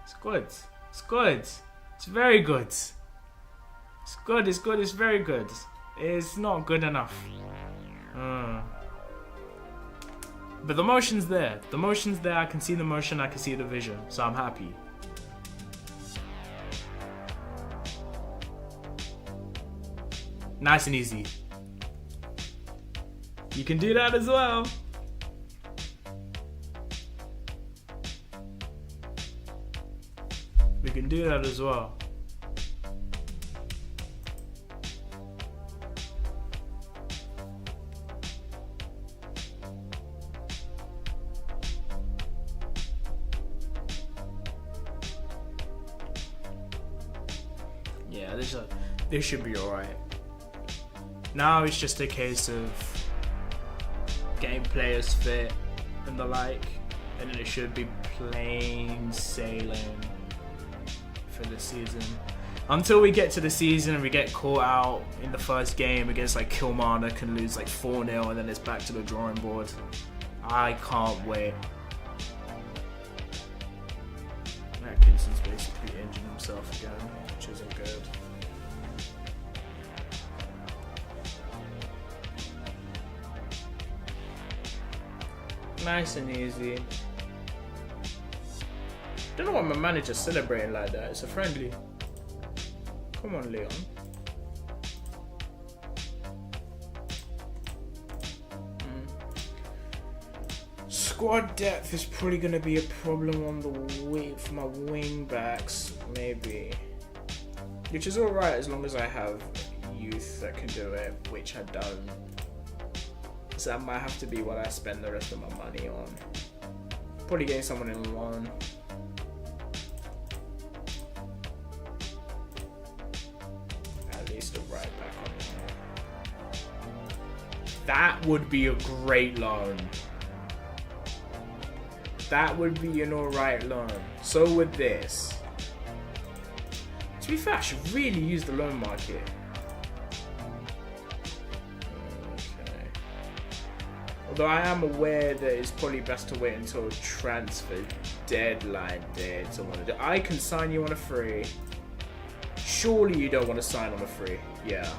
It's good. It's good. It's very good. It's good. It's good. It's very good. It's not good enough. But the motion's there. The motion's there. I can see the motion. I can see the vision. So I'm happy. Nice and easy. You can do that as well. We can do that as well. Yeah, this should be alright. Now it's just a case of getting players fit and the like, and then it should be plain sailing for the season. Until we get to the season and we get caught out in the first game against like Kilmarnock and lose like 4-0 and then it's back to the drawing board. I can't wait. Atkinson's basically injured himself again, which isn't good. Nice and easy. Don't know why my manager's celebrating like that. It's a friendly. Come on, Leon. Squad depth is probably going to be a problem on the wing for my wing backs, maybe. Which is alright as long as I have youth that can do it, which I don't. So that might have to be what I spend the rest of my money on. Probably getting someone in loan. At least a right back on there. That would be a great loan. That would be an alright loan. So with this. To be fair, I should really use the loan market. Although I am aware that it's probably best to wait until transfer deadline day to want to do. I can sign you on a free. Surely you don't want to sign on a free. Yeah.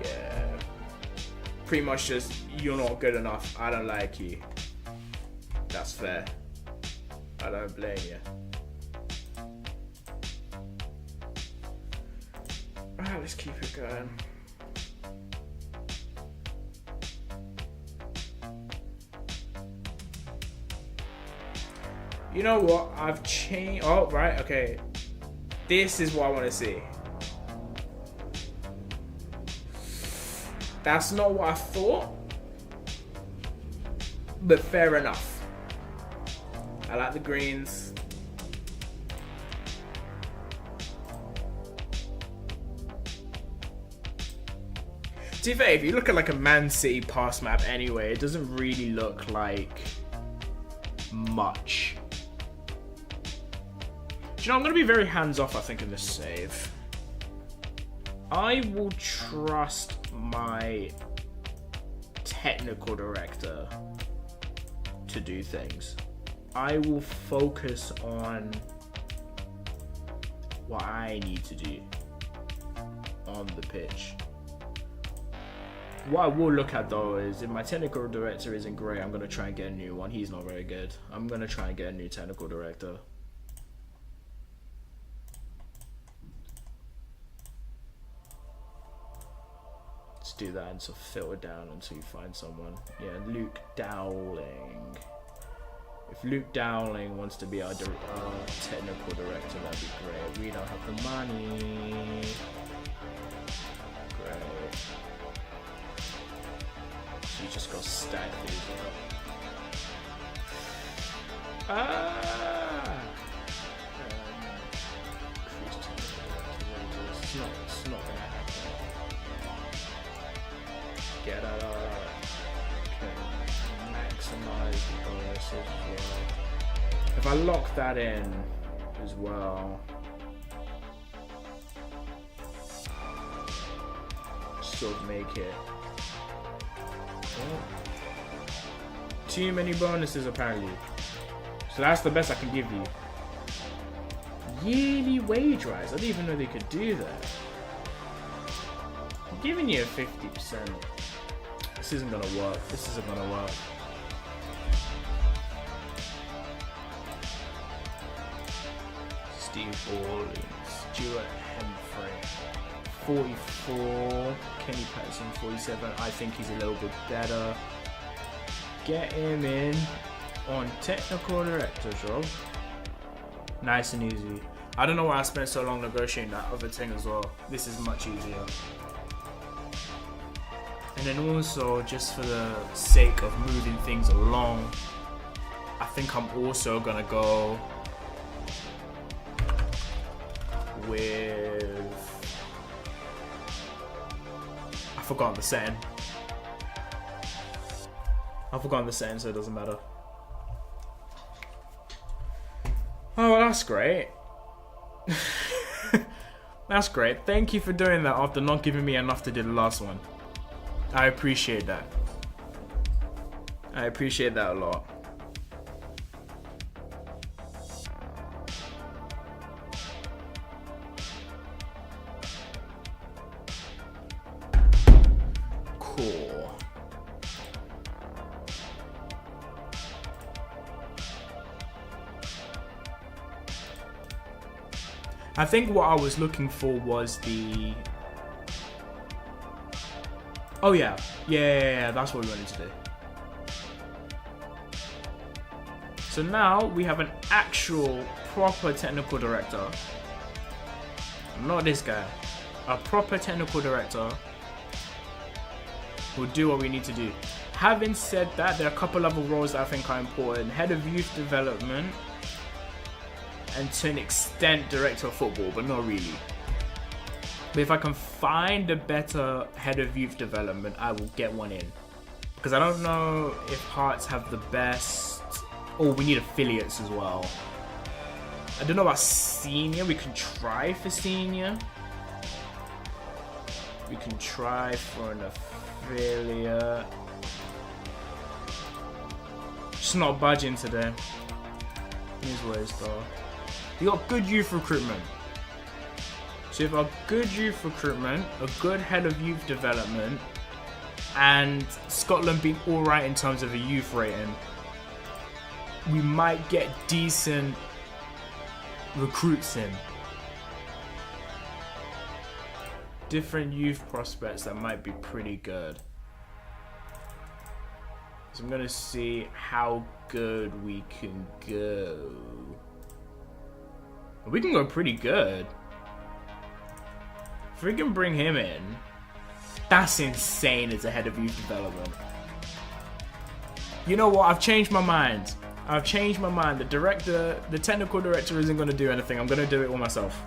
Yeah. Pretty much just, you're not good enough. I don't like you. That's fair. I don't blame you. Alright, let's keep it going. You know what? I've changed. Oh, right. Okay. This is what I want to see. That's not what I thought. But fair enough. I like the greens. To be fair, if you look at like a Man City pass map anyway, it doesn't really look like much. Do you know, I'm going to be very hands-off, I think, in this save. I will trust my technical director to do things. I will focus on what I need to do on the pitch. What I will look at though is if my technical director isn't great, I'm going to try and get a new one. He's not very good. I'm going to try and get a new technical director. Let's do that and sort of filter down until you find someone. Yeah, Luke Dowling. If Luke Dowling wants to be our technical director, that'd be great. We don't have the money. Great. You just got stacked these up. It's not gonna happen. Get that up. Okay. Maximize the bonus as well. If I lock that in as well, sort of make it. Oh. Too many bonuses apparently. So that's the best I can give you. Yearly wage rise. I didn't even know they could do that. I'm giving you a 50%. This isn't gonna work. This isn't gonna work. Steve Ball, Stuart Hemfrey, 44. Kenny Patterson, 47. I think he's a little bit better. Get him in on technical director job. Nice and easy. I don't know why I spent so long negotiating that other thing as well. This is much easier. And then also, just for the sake of moving things along, I think I'm also gonna go with... I've forgotten the setting. So it doesn't matter. Oh, well, that's great. That's great. Thank you for doing that after not giving me enough to do the last one. I appreciate that. I appreciate that a lot. Cool. I think what I was looking for was the... Oh yeah, that's what we wanted to do. So now we have an actual proper technical director. Not this guy. A proper technical director who'll do what we need to do. Having said that, there are a couple other roles that I think are important. Head of youth development and to an extent director of football, but not really. But if I can find a better head of youth development, I will get one in. Because I don't know if Hearts have the best... Oh, we need affiliates as well. I don't know about senior. We can try for senior. We can try for an affiliate. Just not budging today. Here's what it's though. You got good youth recruitment. So you've got good youth recruitment, a good head of youth development, and Scotland being alright in terms of a youth rating. We might get decent recruits in. Different youth prospects that might be pretty good. So I'm gonna see how good we can go. We can go pretty good. If we can bring him in, that's insane as a head of youth development. You know what? I've changed my mind. I've changed my mind. The technical director isn't going to do anything. I'm going to do it all myself.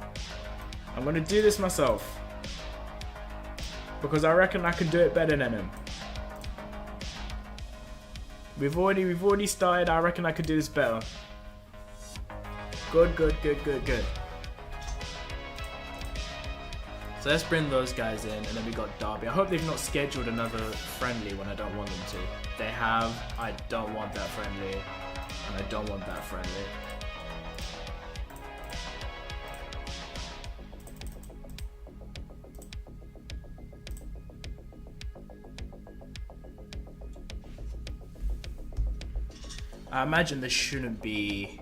I'm going to do this myself. Because I reckon I can do it better than him. We've already started. I reckon I could do this better. Good. So let's bring those guys in, and then we got Derby. I hope they've not scheduled another friendly when I don't want them to. They have. I don't want that friendly, and I don't want that friendly. I imagine this shouldn't be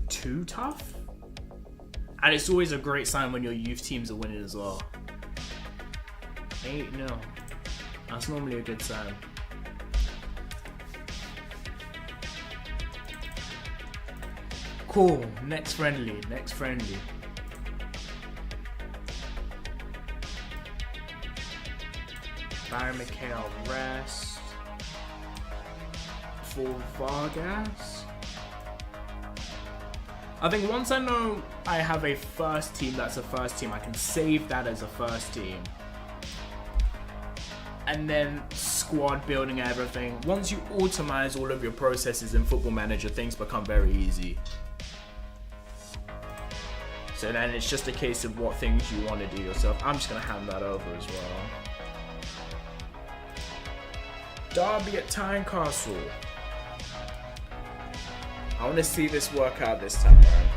too tough. And it's always a great sign when your youth teams are winning as well. 8-0. That's normally a good sign. Cool. Next friendly. Barry McHale rest. For Vargas. I think once I know I have a first team that's a first team, I can save that as a first team. And then squad building everything. Once you automate all of your processes in Football Manager, things become very easy. So then it's just a case of what things you want to do yourself. I'm just going to hand that over as well. Derby at Tynecastle. I want to see this work out this time around.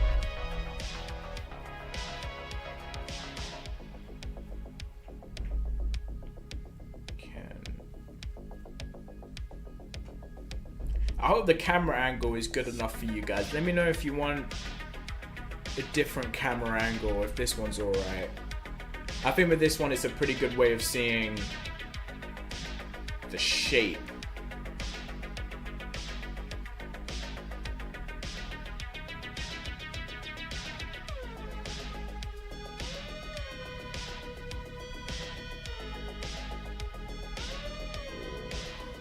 I hope the camera angle is good enough for you guys. Let me know if you want a different camera angle or if this one's alright. I think with this one it's a pretty good way of seeing the shape.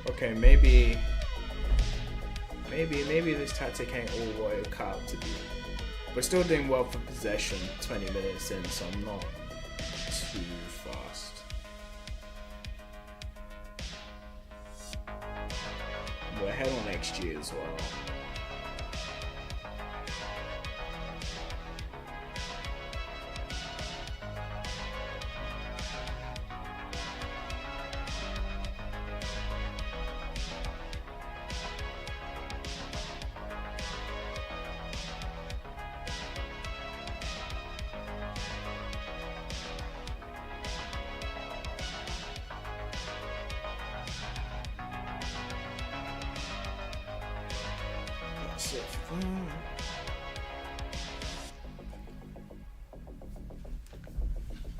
Okay, maybe this tactic ain't all what it cut out to be. We're still doing well for possession 20 minutes in, so I'm not too fast. We're ahead on XG as well.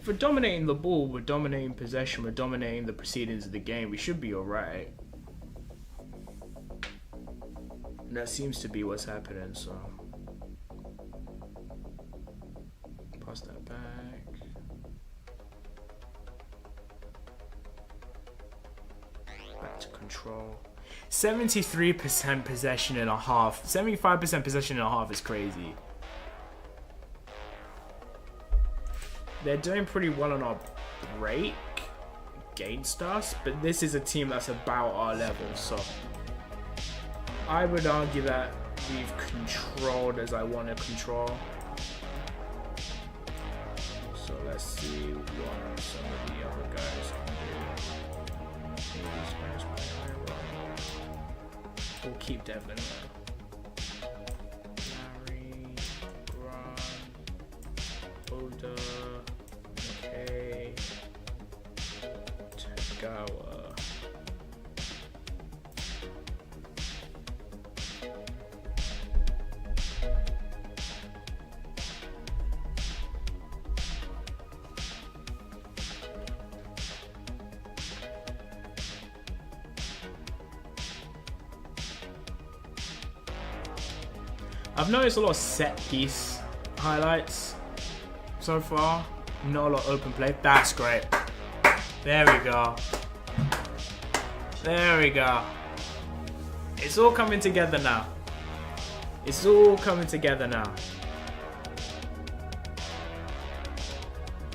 For dominating the ball, we're dominating possession, we're dominating the proceedings of the game, we should be alright. And that seems to be what's happening, so. Pass that back. Back to control. 73% possession in a half. 75% possession in a half is crazy. They're doing pretty well on our break against us, but this is a team that's about our level, so I would argue that we've controlled as I want to control. So let's see what some of the other guys can do. These guys play very well. We'll keep Devlin. Larry, Grant, Oda. Tagawa. I've noticed a lot of set piece highlights so far. Not a lot of open play. That's great. There we go. There we go. It's all coming together now. It's all coming together now.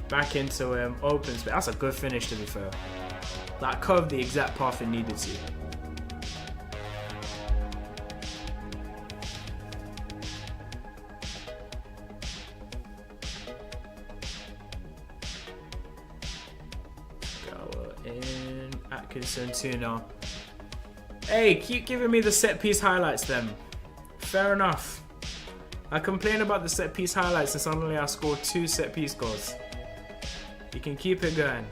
Back into him. Open space. That's a good finish, to be fair. That curved the exact path it needed to. Go in. Atkinson 2-0. Hey, keep giving me the set piece highlights then. Fair enough. I complain about the set piece highlights and suddenly I scored 2 set piece goals. You can keep it going.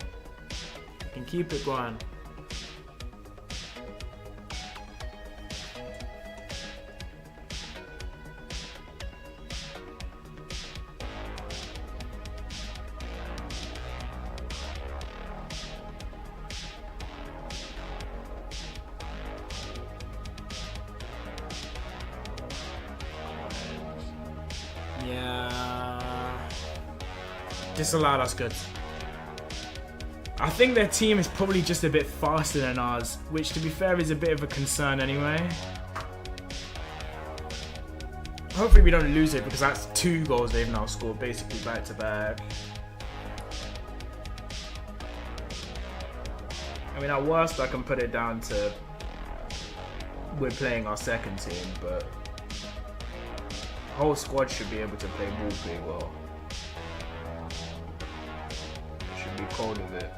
You can keep it going. Yeah. Disallowed, that's good. I think their team is probably just a bit faster than ours, which to be fair is a bit of a concern anyway. Hopefully we don't lose it because that's 2 goals they've now scored basically back to back. I mean, at worst I can put it down to we're playing our second team, but the whole squad should be able to play ball pretty well. Should be cold with it.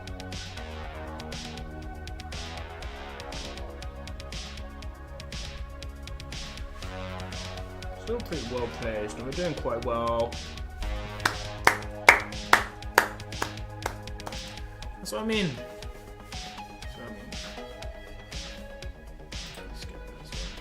Still pretty well placed, and we're doing quite well. That's what I mean. That's what I mean. Let's get this one.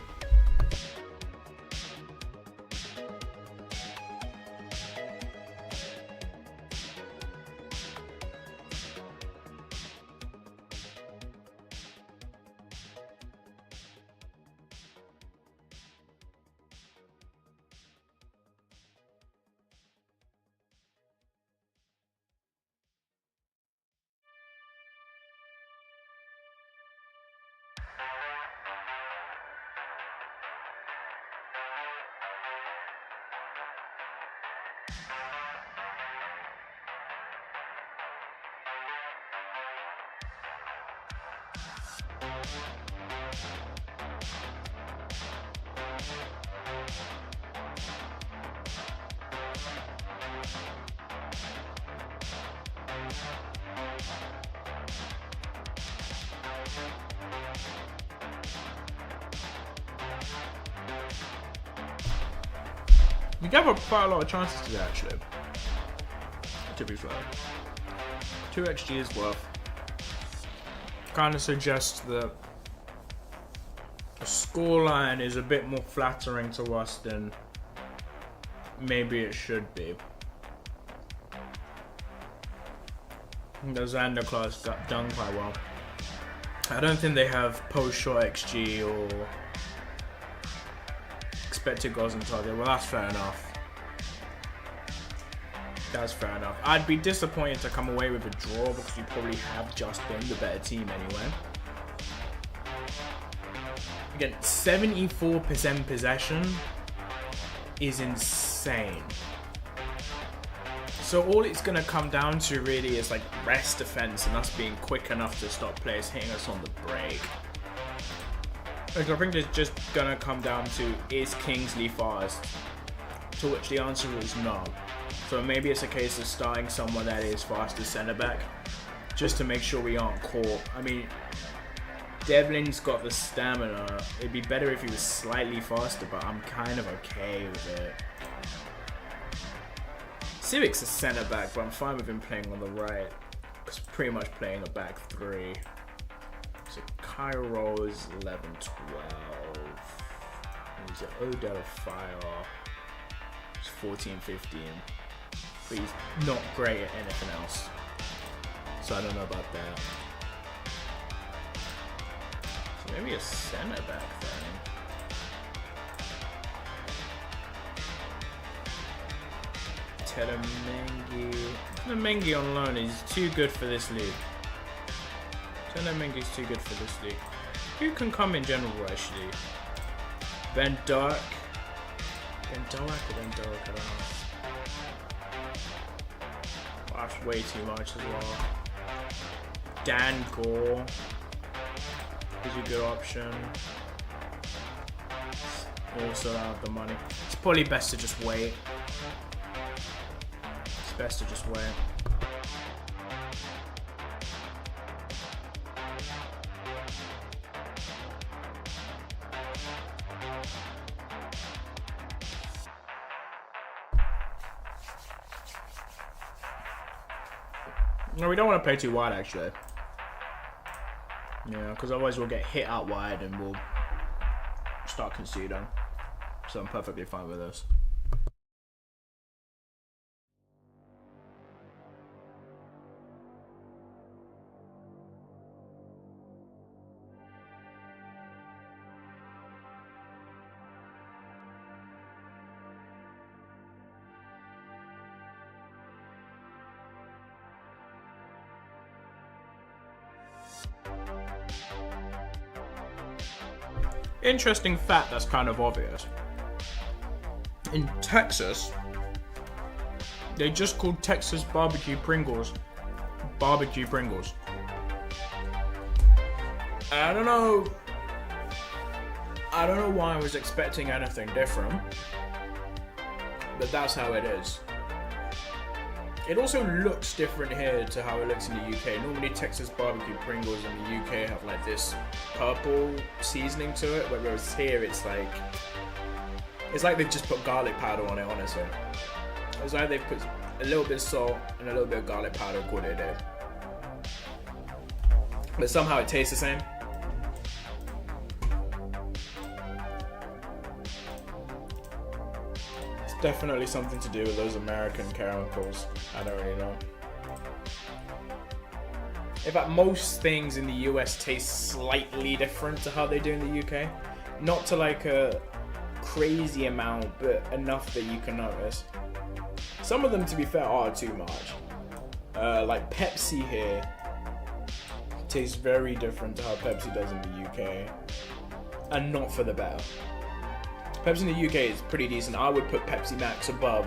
We gave up quite a lot of chances today, actually. To be fair, 2 XG is worth. Kind of suggests that the scoreline is a bit more flattering to us than maybe it should be. The Xander class got done quite well. I don't think they have post-shot XG or expected goals on target. Well, that's fair enough. That's fair enough. I'd be disappointed to come away with a draw because we probably have just been the better team anyway. Again, 74% possession is insane. So all it's going to come down to really is like rest defense and us being quick enough to stop players hitting us on the break. Which I think it's just going to come down to, is Kingsley fast? To which the answer is no. So maybe it's a case of starting someone that is fast as centre back, just to make sure we aren't caught. I mean, Devlin's got the stamina. It'd be better if he was slightly faster, but I'm kind of okay with it. Civic's a centre back, but I'm fine with him playing on the right, because pretty much playing a back 3. So Cairo is 11-12. He's an Odell Fire. He's 14-15. But he's not great at anything else. So I don't know about that. So maybe a centre back then. Mengi on loan is too good for this league. Mengi is too good for this league. Who can come in general actually? Ben Dirk. Ben Dirk or Ben Dirk? I don't know. That's way too much as well. Dan Gore is a good option. Also don't have the money. It's probably best to just wait. It's best to just wait. No, we don't want to play too wide actually. Yeah, because otherwise we'll get hit out wide and we'll start conceding. So I'm perfectly fine with this. Interesting fact that's kind of obvious. In Texas, they just called Texas barbecue Pringles barbecue Pringles. I don't know why I was expecting anything different, but that's how it is. It also looks different here to how it looks in the UK. Normally Texas barbecue Pringles in the UK have like this purple seasoning to it, whereas here it's like they've just put garlic powder on it, honestly. It's like they've put a little bit of salt and a little bit of garlic powder and called it a day. But somehow it tastes the same. Definitely something to do with those American chemicals. I don't really know. In fact, most things in the US taste slightly different to how they do in the UK. Not to like a crazy amount, but enough that you can notice. Some of them, to be fair, are too much. Like Pepsi here tastes very different to how Pepsi does in the UK. And not for the better. Pepsi in the UK is pretty decent. I would put Pepsi Max above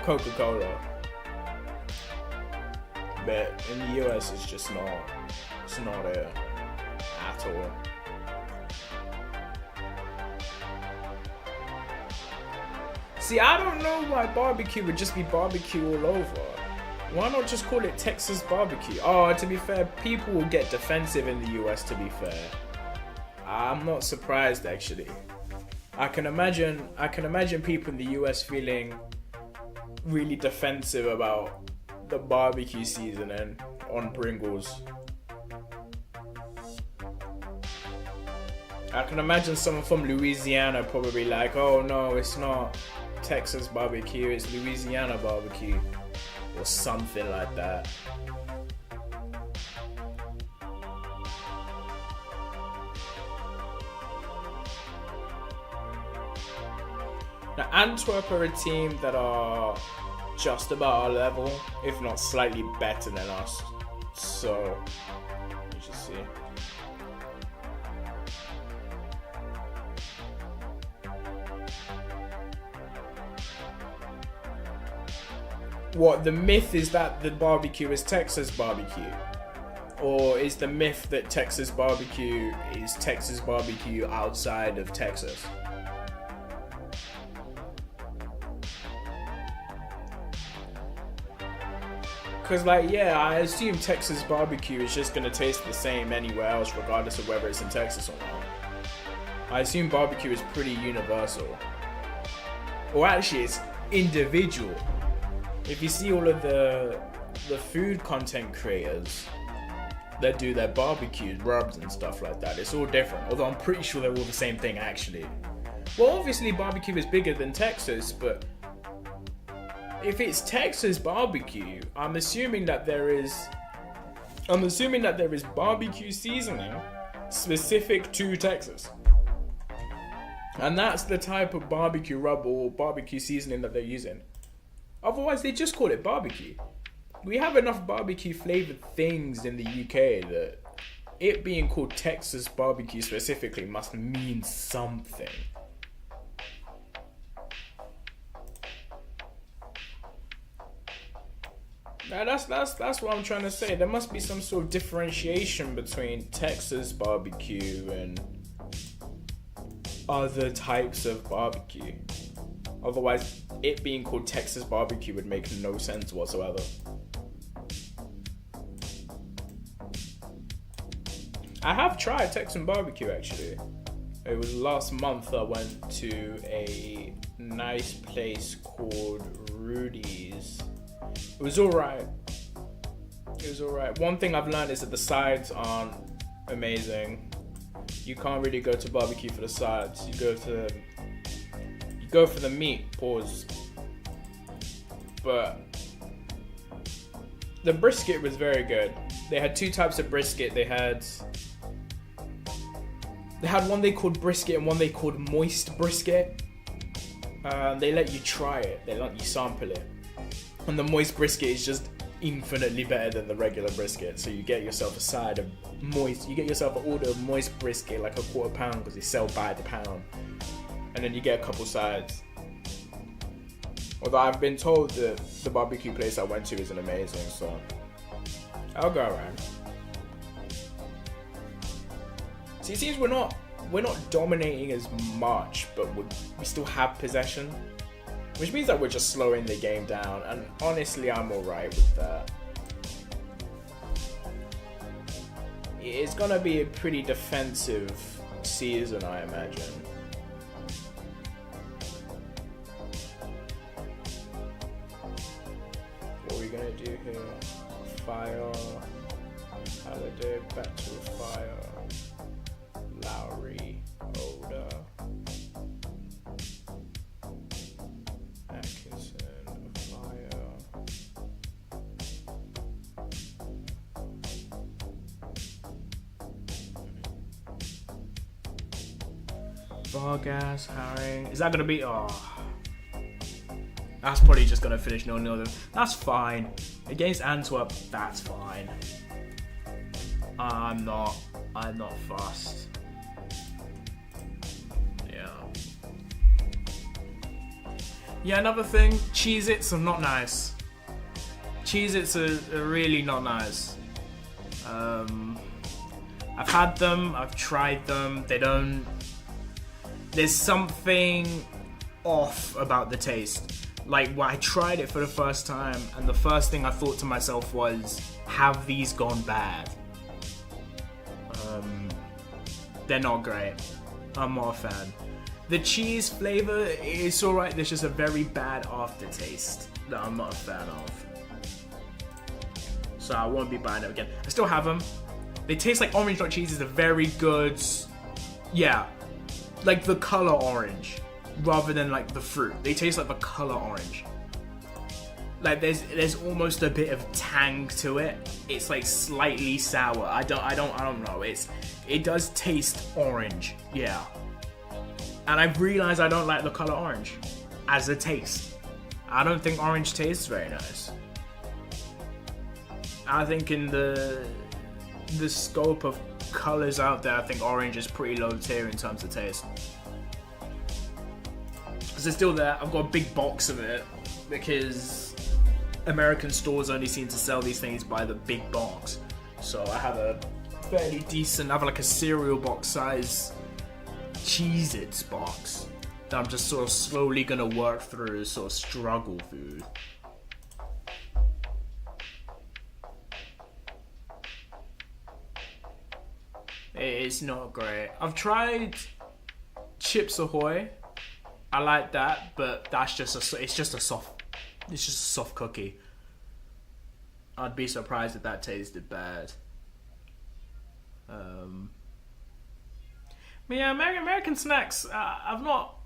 Coca-Cola. But in the US it's just not it at all. See, I don't know why barbecue would just be barbecue all over. Why not just call it Texas barbecue? Oh, to be fair, people will get defensive in the US, to be fair. I'm not surprised actually. I can imagine people in the US feeling really defensive about the barbecue seasoning on Pringles. I can imagine someone from Louisiana probably like, oh no, it's not Texas barbecue, it's Louisiana barbecue, or something like that. Now, Antwerp are a team that are just about our level, if not slightly better than us. So, let's just see. What, the myth is that the barbecue is Texas barbecue? Or is the myth that Texas barbecue is Texas barbecue outside of Texas? Because, like, yeah, I assume Texas barbecue is just going to taste the same anywhere else, regardless of whether it's in Texas or not. I assume barbecue is pretty universal. Or actually, it's individual. If you see all of the food content creators that do their barbecues, rubs and stuff like that, it's all different. Although I'm pretty sure they're all the same thing, actually. Well, obviously, barbecue is bigger than Texas, but if it's Texas barbecue, I'm assuming that there is barbecue seasoning specific to Texas. And that's the type of barbecue rub or barbecue seasoning that they're using. Otherwise, they just call it barbecue. We have enough barbecue flavored things in the UK that it being called Texas barbecue specifically must mean something. Now that's what I'm trying to say. There must be some sort of differentiation between Texas barbecue and other types of barbecue. Otherwise, it being called Texas barbecue would make no sense whatsoever. I have tried Texan barbecue actually. It was last month I went to a nice place called Rudy's. It was alright. One thing I've learned is that the sides aren't amazing. You can't really go to barbecue for the sides. You go for the meat, pause. But the brisket was very good. They had two types of brisket. They had one they called brisket and one they called moist brisket. They let you try it. They let you sample it. And the moist brisket is just infinitely better than the regular brisket. So you get yourself a side of moist. You get yourself an order of moist brisket, like a quarter pound, because they sell by the pound. And then you get a couple sides. Although I've been told that the barbecue place I went to isn't amazing, so I'll go around. See, it seems we're not dominating as much, but we still have possession, which means that we're just slowing the game down. And honestly, I'm alright with that. It's gonna be a pretty defensive season, I imagine. What are we gonna do here? Fire. Holiday, back to a fire. Lowry, Oda, Atkinson, fire. Vargas, Haring. Is that gonna be? Oh, that's probably just gonna finish 0-0. That's fine. Against Antwerp, that's fine. I'm not fussed. Yeah, another thing, Cheez-Its are not nice. Cheez-Its are really not nice. I've had them, I've tried them, there's something off about the taste. Like, when I tried it for the first time, and the first thing I thought to myself was, have these gone bad? They're not great. I'm not a fan. The cheese flavor is alright, there's just a very bad aftertaste that I'm not a fan of. So I won't be buying them again. I still have them. They taste like orange nut cheese is a very good, yeah, like the color orange rather than like the fruit. They taste like the color orange. Like there's almost a bit of tang to it. It's like slightly sour. I don't know. It does taste orange. Yeah. And I've realized I don't like the color orange as a taste. I don't think orange tastes very nice. I think in the scope of colors out there, I think orange is pretty low tier in terms of taste. So it's still there. I've got a big box of it because American stores only seem to sell these things by the big box. So I have a fairly decent, I have like a cereal box size Cheez-Its box that I'm just sort of slowly gonna work through as sort of struggle food. It's not great. I've tried Chips Ahoy. I like that, but it's just a soft cookie. I'd be surprised if that tasted bad. But yeah, American snacks. I've not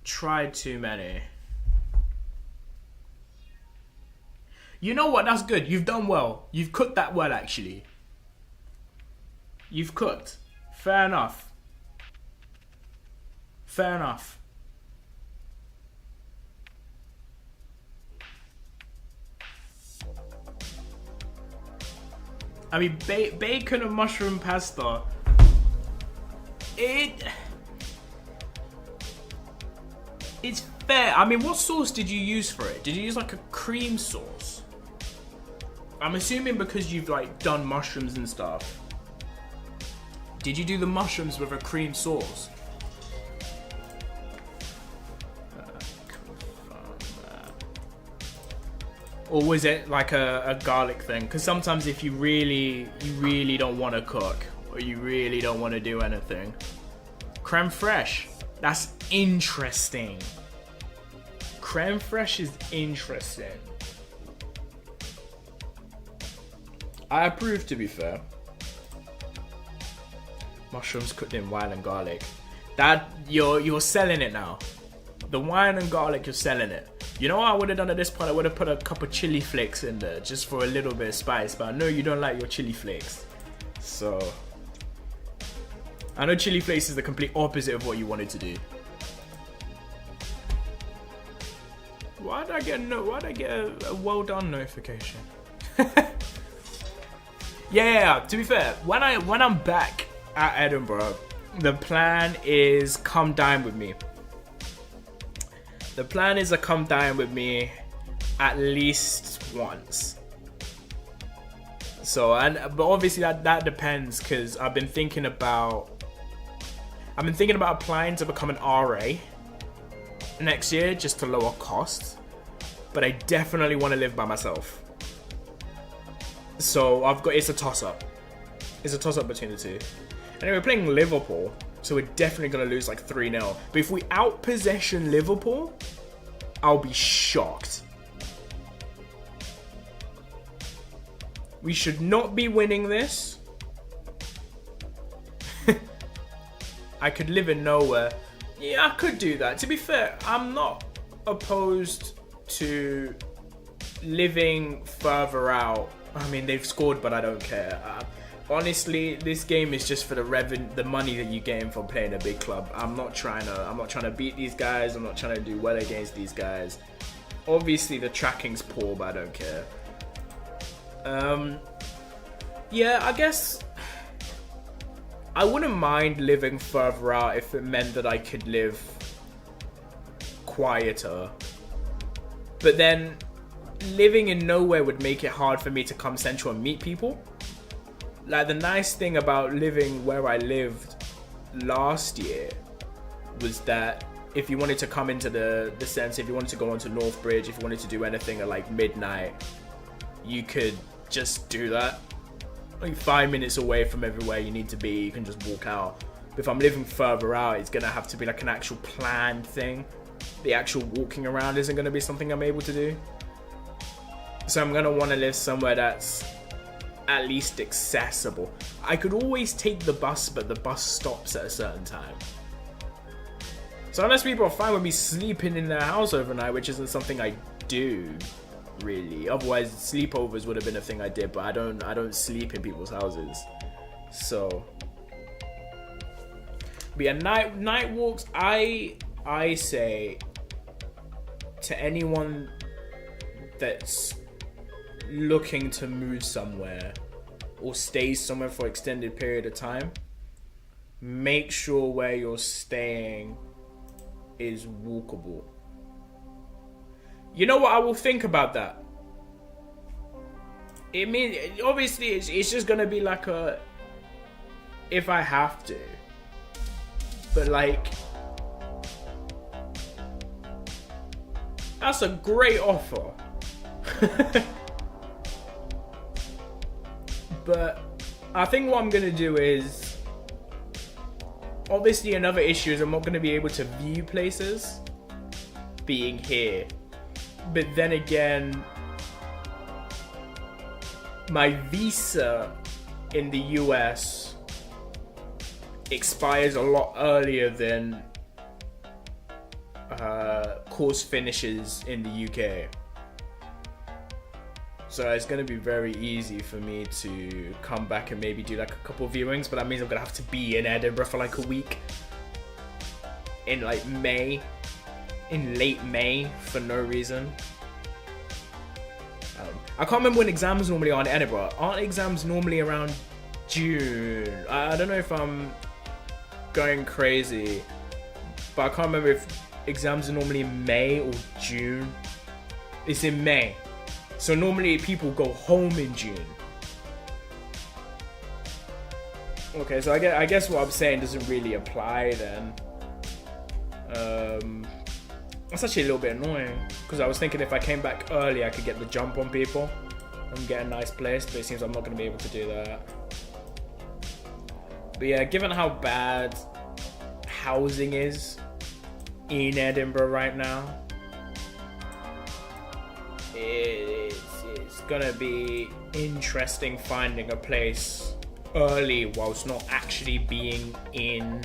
tried too many. You know what? That's good. You've done well. You've cooked that well, actually. You've cooked. Fair enough. Fair enough. I mean, bacon and mushroom pasta. It's fair. I mean, what sauce did you use for it? Did you use like a cream sauce? I'm assuming because you've like done mushrooms and stuff. Did you do the mushrooms with a cream sauce? Or was it like a garlic thing? Because sometimes if you really don't want to cook, or you really don't want to do anything, creme fraiche. That's interesting. Creme fraiche is interesting. I approve, to be fair. Mushrooms cooked in wine and garlic. That you're selling it now. The wine and garlic, you're selling it. You know what I would have done at this point? I would have put a couple chili flakes in there just for a little bit of spice. But I know you don't like your chili flakes, so I know chili flakes is the complete opposite of what you wanted to do. Why did I get a well done notification? Yeah. To be fair, when I'm back at Edinburgh, the plan is come dine with me. The plan is to come dine with me at least once. So, but obviously that depends, because I've been thinking about applying to become an RA next year just to lower costs. But I definitely want to live by myself. So it's a toss up. It's a toss up between the two. Anyway, we're playing Liverpool, so we're definitely going to lose like 3-0. But if we outpossession Liverpool, I'll be shocked. We should not be winning this. I could live in nowhere. Yeah, I could do that. To be fair, I'm not opposed to living further out. I mean, they've scored, but I don't care. Honestly, this game is just for the money that you gain from playing a big club. I'm not trying to beat these guys. I'm not trying to do well against these guys. Obviously, the tracking's poor, but I don't care. Yeah, I guess I wouldn't mind living further out if it meant that I could live quieter. But then living in nowhere would make it hard for me to come central and meet people. Like, the nice thing about living where I lived last year was that if you wanted to come into the sense, if you wanted to go onto North Bridge, if you wanted to do anything at like midnight, you could just do that. Like 5 minutes away from everywhere you need to be, you can just walk out. But if I'm living further out, it's gonna have to be like an actual planned thing. The actual walking around isn't gonna be something I'm able to do. So I'm gonna want to live somewhere that's at least accessible. I could always take the bus, but the bus stops at a certain time. So unless people are fine with me sleeping in their house overnight, which isn't something I do, really. Otherwise, sleepovers would have been a thing I did, but I don't sleep in people's houses. So, but yeah, night walks. I say to anyone that's looking to move somewhere or stay somewhere for an extended period of time, make sure where you're staying is walkable. You know what? I will think about that. It means obviously it's just gonna be like a if I have to, but like that's a great offer. But I think what I'm gonna do is, obviously another issue is I'm not gonna be able to view places being here. But then again, my visa in the US expires a lot earlier than course finishes in the UK. So it's going to be very easy for me to come back and maybe do like a couple of viewings, but that means I'm going to have to be in Edinburgh for like a week in like May. In late May for no reason. I can't remember when exams normally are in Edinburgh. Aren't exams normally around June? I don't know if I'm going crazy, but I can't remember if exams are normally in May or June. It's in May. So normally people go home in June. Okay, so I guess what I'm saying doesn't really apply then. That's actually a little bit annoying, because I was thinking if I came back early I could get the jump on people and get a nice place, but it seems I'm not going to be able to do that. But yeah, given how bad housing is in Edinburgh right now, it's going to be interesting finding a place early whilst not actually being in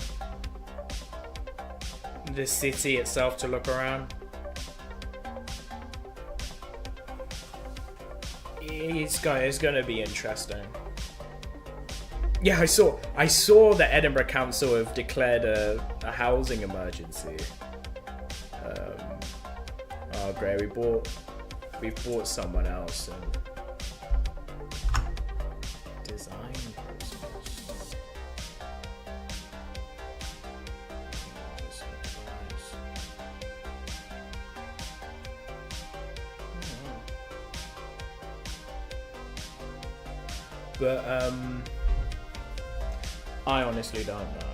the city itself to look around. It's gonna be interesting. Yeah, I saw the Edinburgh Council have declared a housing emergency. Oh great, we've bought someone else and design. But I honestly don't know.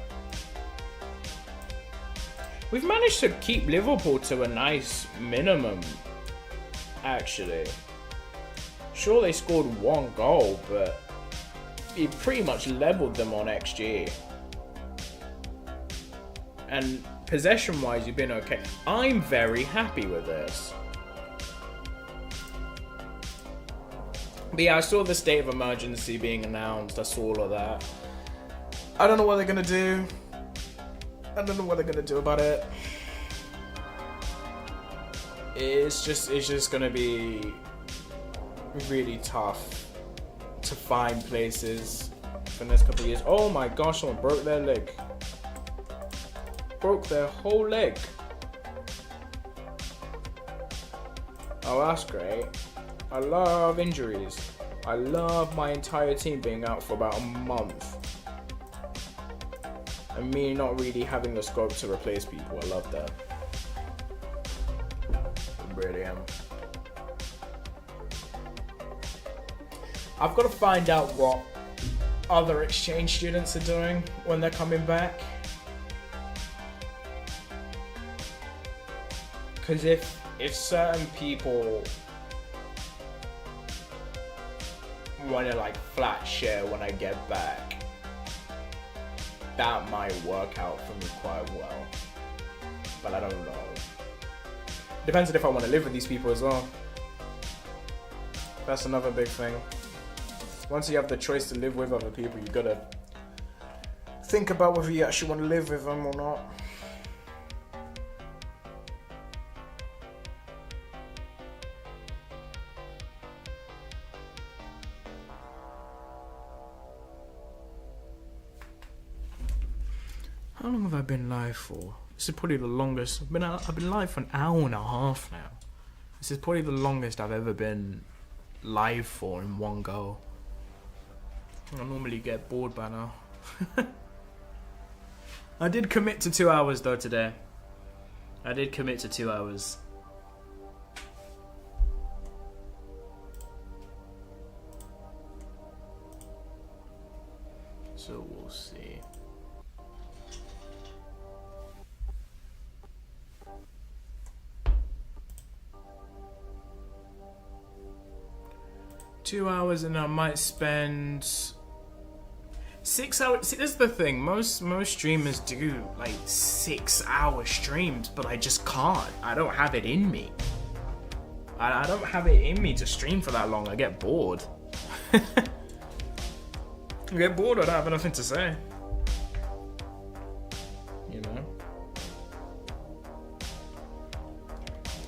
We've managed to keep Liverpool to a nice minimum, actually. Sure, they scored 1 goal, but we pretty much leveled them on XG. And possession-wise, you've been okay. I'm very happy with this. But yeah, I saw the state of emergency being announced. I saw all of that. I don't know what they're gonna do. I don't know what they're gonna do about it. It's just gonna be really tough to find places for the next couple of years. Oh my gosh, someone broke their leg. Broke their whole leg. Oh, that's great. I love injuries. I love my entire team being out for about a month. And me not really having the scope to replace people. I love that. I really am. I've got to find out what other exchange students are doing when they're coming back. Because if certain people want to like flat share when I get back, that might work out for me quite well. But I don't know. Depends on if I want to live with these people as well. That's another big thing. Once you have the choice to live with other people, you gotta think about whether you actually want to live with them or not. How long have I been live for? This is probably the longest. I've been live for an hour and a half now. This is probably the longest I've ever been live for in one go. I normally get bored by now. I did commit to 2 hours though today. I did commit to 2 hours. So we'll see. Two hours, and I might spend 6 hours. See, this is the thing. Most streamers do like 6 hour streams, but I just can't. I don't have it in me. I don't have it in me to stream for that long. I get bored. I get bored. I don't have nothing to say. You know,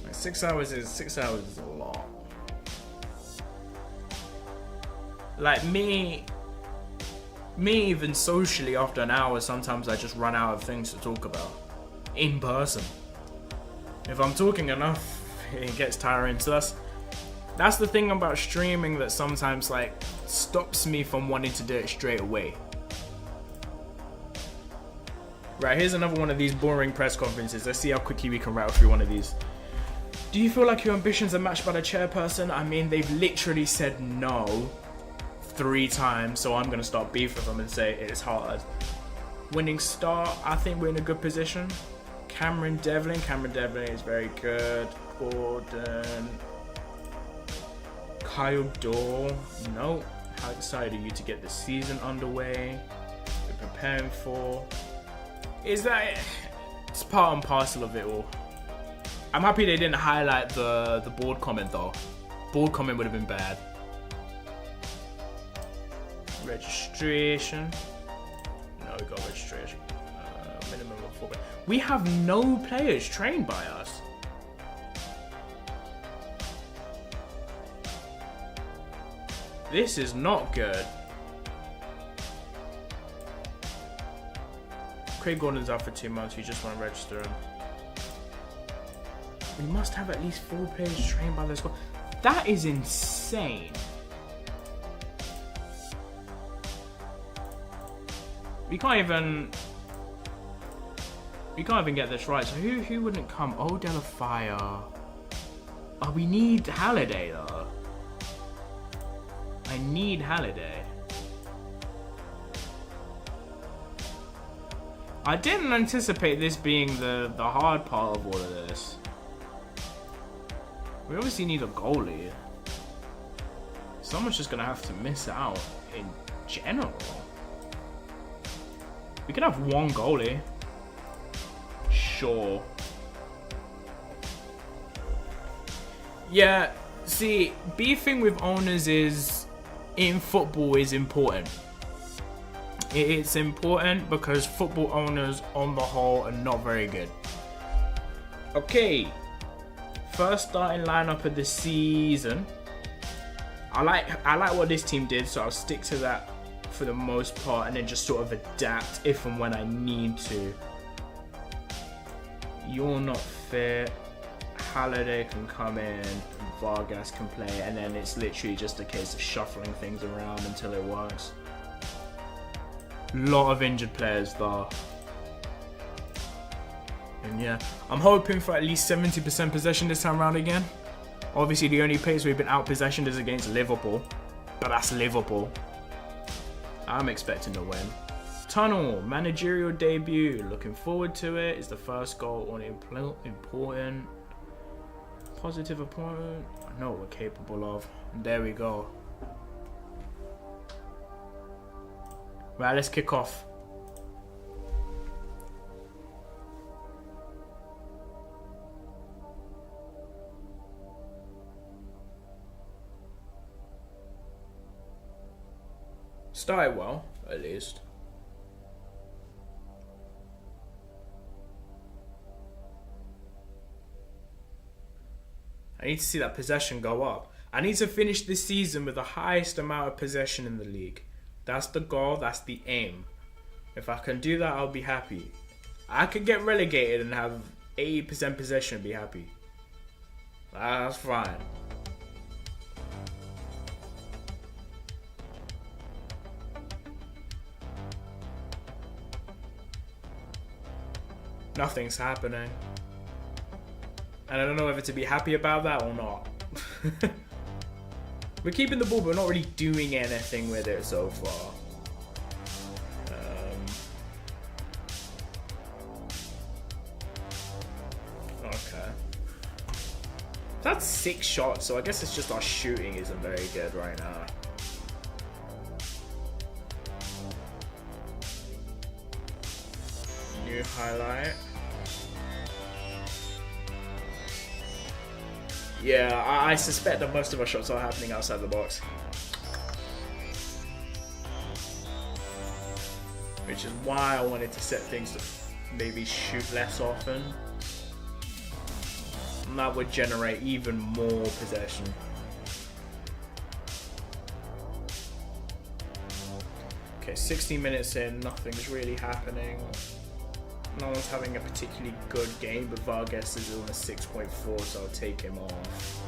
like 6 hours is a lot. Like me even socially after an hour, sometimes I just run out of things to talk about in person. If I'm talking enough, it gets tiring. So That's the thing about streaming that sometimes like stops me from wanting to do it straight away. Right, here's another one of these boring press conferences. Let's see how quickly we can rattle through one of these. Do you feel like your ambitions are matched by the chairperson? I mean, they've literally said no 3 times, so I'm going to start beef with them and say it is hard. Winning start, I think we're in a good position. Cameron Devlin is very good. Gordon. Kyle Dorr, no. How excited are you to get the season underway? We're preparing for. Is that it's part and parcel of it all. I'm happy they didn't highlight the board comment though. Board comment would have been bad. Registration. No, we got registration. Minimum of 4. We have no players trained by us. This is not good. Craig Gordon's out for 2 months. You just want to register him. We must have at least 4 players trained by the squad. That is insane. We can't even get this right. So who wouldn't come? Oh, Delafire. Oh, we need Halliday though. I need Halliday. I didn't anticipate this being the hard part of all of this. We obviously need a goalie. Someone's just gonna have to miss out in general. We could have 1 goalie. Sure. Yeah, see, beefing with owners in football is important. It's important because football owners on the whole are not very good. Okay. First starting lineup of the season. I like what this team did, so I'll stick to that for the most part and then just sort of adapt if and when I need to. You're not fit. Halliday can come in, Vargas can play, and then it's literally just a case of shuffling things around until it works. Lot of injured players though. And yeah, I'm hoping for at least 70% possession this time around again. Obviously the only place we've been out possessioned is against Liverpool, but that's Liverpool. I'm expecting to win. Tunnel, managerial debut, looking forward to it. Is the first goal on important? Positive opponent, I know what we're capable of. And there we go. Right, let's kick off. Started well, at least. I need to see that possession go up. I need to finish this season with the highest amount of possession in the league. That's the goal, that's the aim. If I can do that, I'll be happy. I could get relegated and have 80% possession and be happy. That's fine. Nothing's happening. And I don't know whether to be happy about that or not. We're keeping the ball, but we're not really doing anything with it so far. Okay. That's 6 shots, so I guess it's just our shooting isn't very good right now. New highlight. Yeah, I suspect that most of our shots are happening outside the box. Which is why I wanted to set things to maybe shoot less often. And that would generate even more possession. Okay, 60 minutes in, nothing's really happening. No one's having a particularly good game, but Vargas is on a 6.4, so I'll take him off.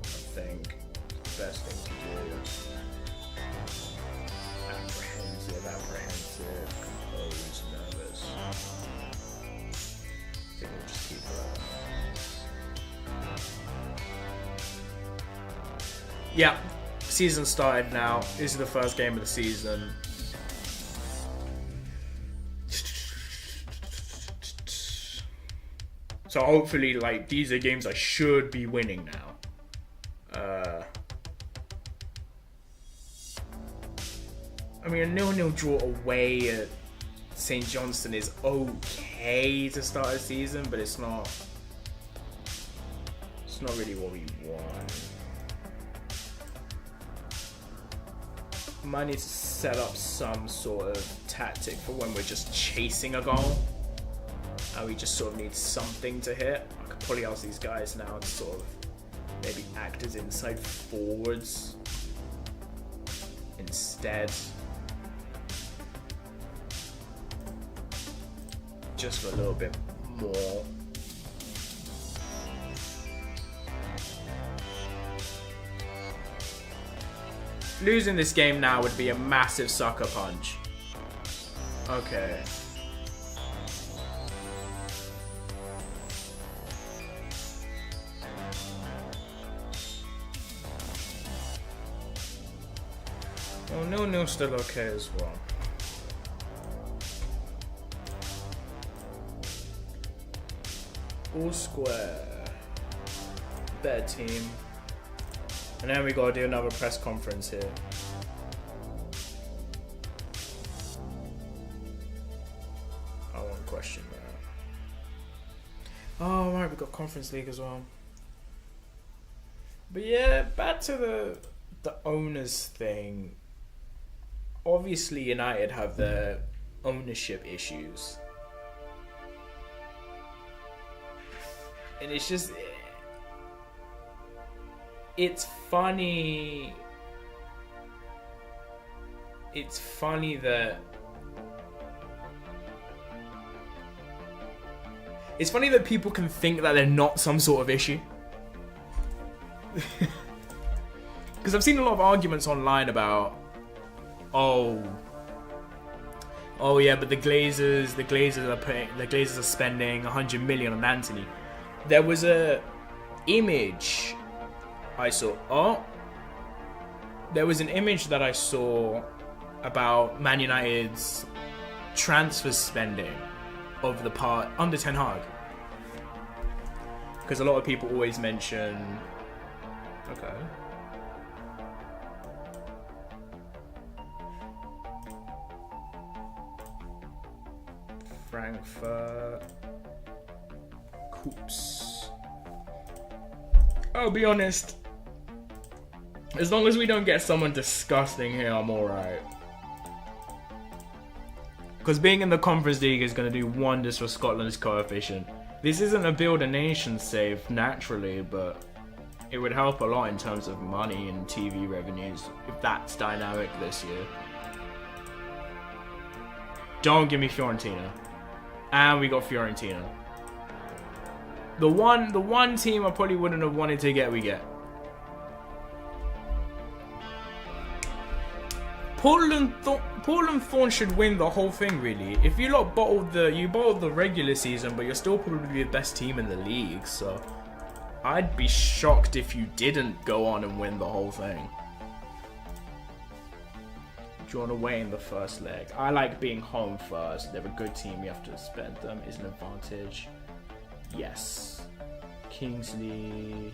I think the best thing to do. Apprehensive, composed, nervous. I think we'll just keep that. Yeah, season started now. This is the first game of the season. So hopefully, like, these are games I should be winning now. I mean, a 0-0 draw away at St. Johnstone is okay to start a season, but it's not really what we want. Might need to set up some sort of tactic for when we're just chasing a goal. And we just sort of need something to hit. I could probably ask these guys now to sort of maybe act as inside forwards instead. Just for a little bit more. Losing this game now would be a massive sucker punch. Okay. Well, 0-0's still okay as well. All square. Better team. And then we gotta do another press conference here. I won't question that. Oh right, we got Conference League as well. But yeah, back to the owners thing. Obviously United have their ownership issues. And it's just... It's funny... It's funny that... It's funny that people can think that they're not some sort of issue. Because I've seen a lot of arguments online about... Oh yeah, but the Glazers are spending 100 million on Anthony. There was a image I saw. There was an image that I saw about Man United's transfer spending over the part under Ten Hag. Because a lot of people always mention. Okay. Frankfurt. Coops. I'll be honest. As long as we don't get someone disgusting here, I'm alright. Because being in the Conference League is going to do wonders for Scotland's coefficient. This isn't a build a nation save naturally, but it would help a lot in terms of money and TV revenues if that's dynamic this year. Don't give me Fiorentina. And we got Fiorentina. The one team I probably wouldn't have wanted to get, we get. Portland Thorn should win the whole thing, really. If you lot bottled the regular season, but you're still probably the best team in the league, so I'd be shocked if you didn't go on and win the whole thing. Drawn away in the first leg. I like being home first. They're a good team. You have to spend them. Is an advantage. Yes. Kingsley.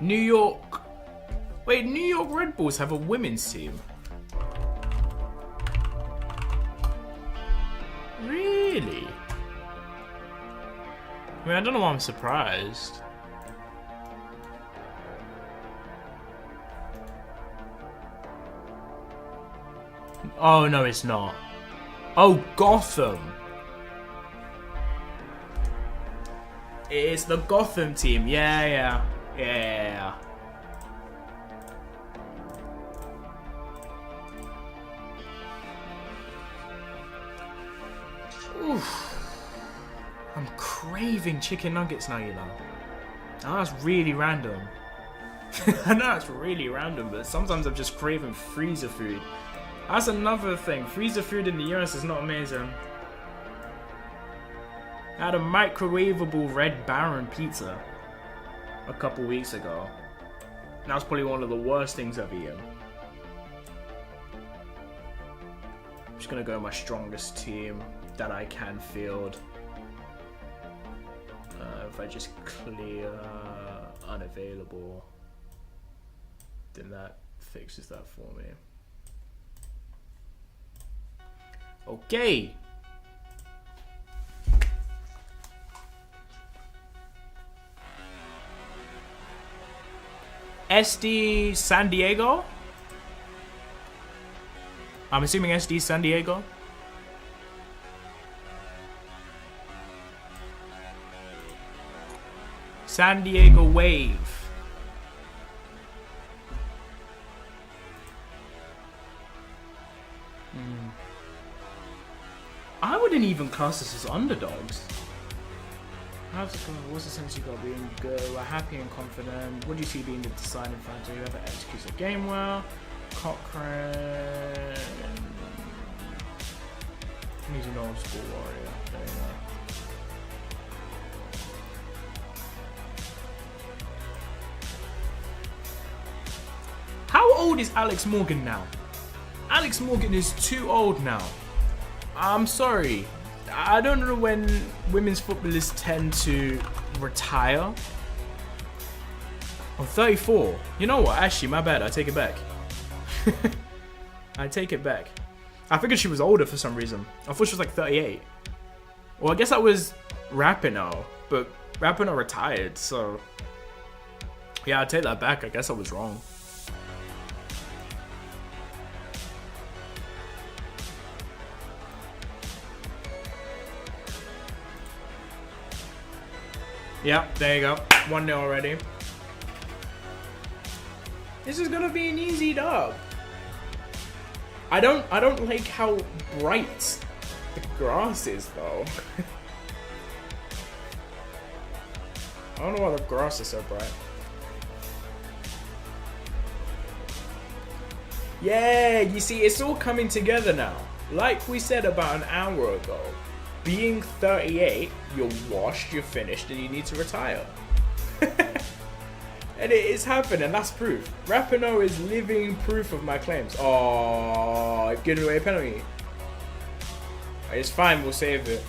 New York. Wait, New York Red Bulls have a women's team. Really? I mean, I don't know why I'm surprised. Oh, no, it's not. Oh, Gotham. It's the Gotham team. Yeah. Oof. I'm craving chicken nuggets now, you know. Now that's really random. I know it's really random, but sometimes I'm just craving freezer food. That's another thing. Freezer food in the US is not amazing. I had a microwavable Red Baron pizza a couple weeks ago. That was probably one of the worst things I've eaten. I'm just gonna go my strongest team that I can field. If I just clear unavailable, then that fixes that for me. Okay. SD San Diego? I'm assuming SD San Diego. San Diego Wave. I wouldn't even class this as underdogs. What's the sense you got being good? We're happy and confident. What do you see being the deciding factor? Whoever executes the game well. Cochrane. He's an old school warrior. There you go. How old is Alex Morgan now? Alex Morgan is too old now. I'm sorry. I don't know when women's footballers tend to retire. Oh, 34. You know what? Actually, my bad. I take it back. I take it back. I figured she was older for some reason. I thought she was like 38. Well, I guess that was Rapinoe. But Rapinoe retired, so... Yeah, I take that back. I guess I was wrong. Yeah, there you go. 1-0 already. This is gonna be an easy dub. I don't like how bright the grass is though. I don't know why the grass is so bright. Yeah, you see, it's all coming together now. Like we said about an hour ago. Being 38, you're washed, you're finished, and you need to retire. And it is happening, that's proof. Rapinoe is living proof of my claims. Oh, I've given away a penalty. It's fine, we'll save it.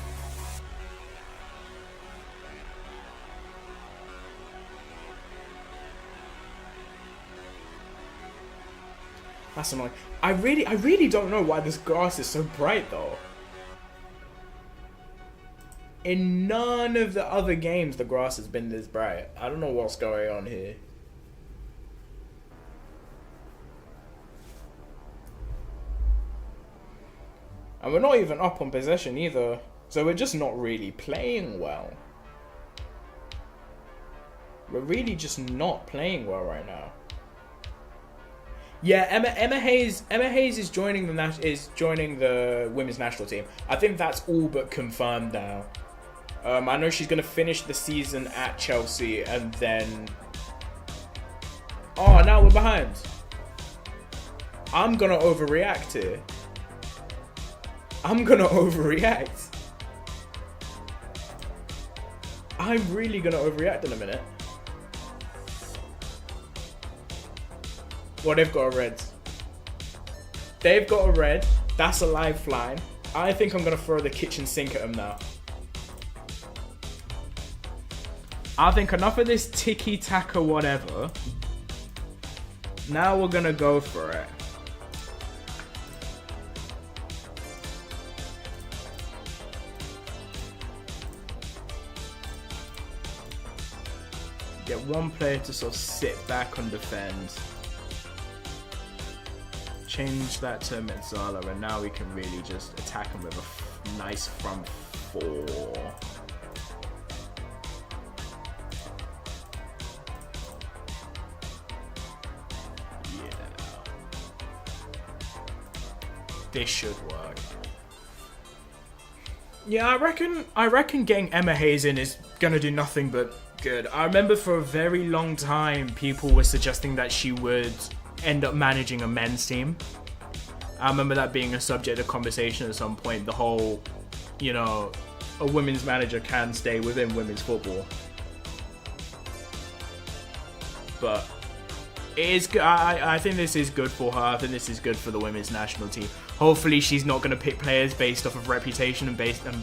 That's annoying. I really don't know why this grass is so bright though. In none of the other games, the grass has been this bright. I don't know what's going on here. And we're not even up on possession either. So we're just not really playing well. We're really just not playing well right now. Yeah, Emma Hayes is joining the women's national team. I think that's all but confirmed now. I know she's going to finish the season at Chelsea and then... Oh, now we're behind. I'm going to overreact here. I'm going to overreact. I'm really going to overreact in a minute. Well, they've got a red. They've got a red. That's a lifeline. I think I'm going to throw the kitchen sink at them now. I think enough of this tiki-taka whatever. Now we're going to go for it. Get one player to sort of sit back and defend. Change that to Metzala, and now we can really just attack him with a nice front four. This should work. Yeah, I reckon getting Emma Hayes in is gonna do nothing but good. I remember for a very long time people were suggesting that she would end up managing a men's team. I remember that being a subject of conversation at some point. The whole, you know, a women's manager can stay within women's football. But it is good. I think this is good for her. I think this is good for the women's national team. Hopefully she's not going to pick players based off of reputation and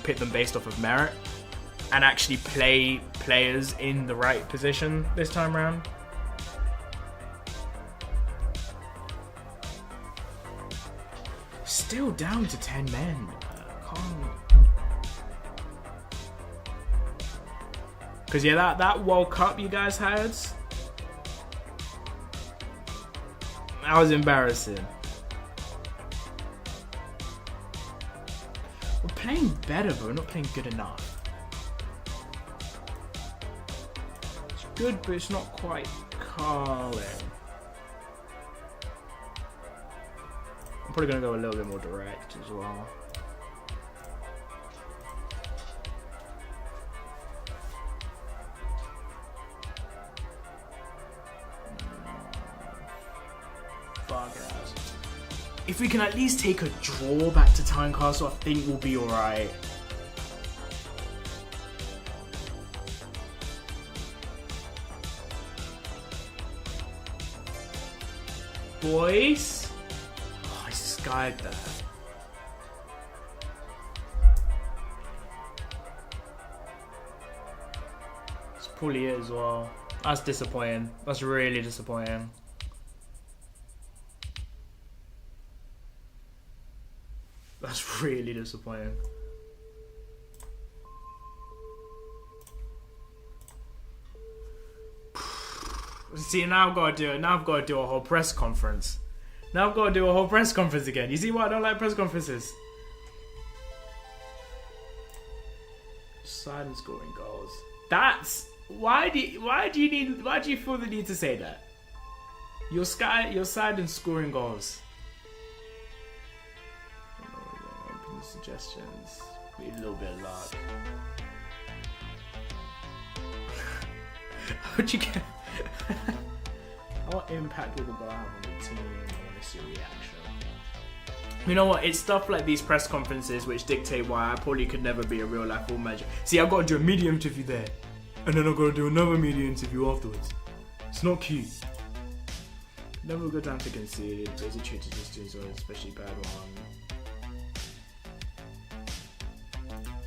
pick them based off of merit, and actually play players in the right position this time around. Still down to 10 men. Because yeah, that World Cup you guys had, that was embarrassing. We're playing better, but we're not playing good enough. It's good, but it's not quite calling. I'm probably going to go a little bit more direct as well. If we can at least take a draw back to Tynecastle, I think we'll be alright. Boys? Oh, I skied that. It's probably it as well. That's disappointing. That's really disappointing. That's really disappointing. See, now I've got to do it. Now I've got to do a whole press conference. Now I've got to do a whole press conference again. You see why I don't like press conferences? Side and scoring goals. That's why do you feel the need to say that? Your side and scoring goals. Suggestions. Need a little bit of luck. How'd you get? What impact will the ball have on the team? I want to see a reaction. You know what? It's stuff like these press conferences which dictate why I probably could never be a real life football manager. See, I've got to do a media interview there, and then I've got to do another media interview afterwards. It's not cute. Never a good time to concede. There's a trick to just do so, especially bad one.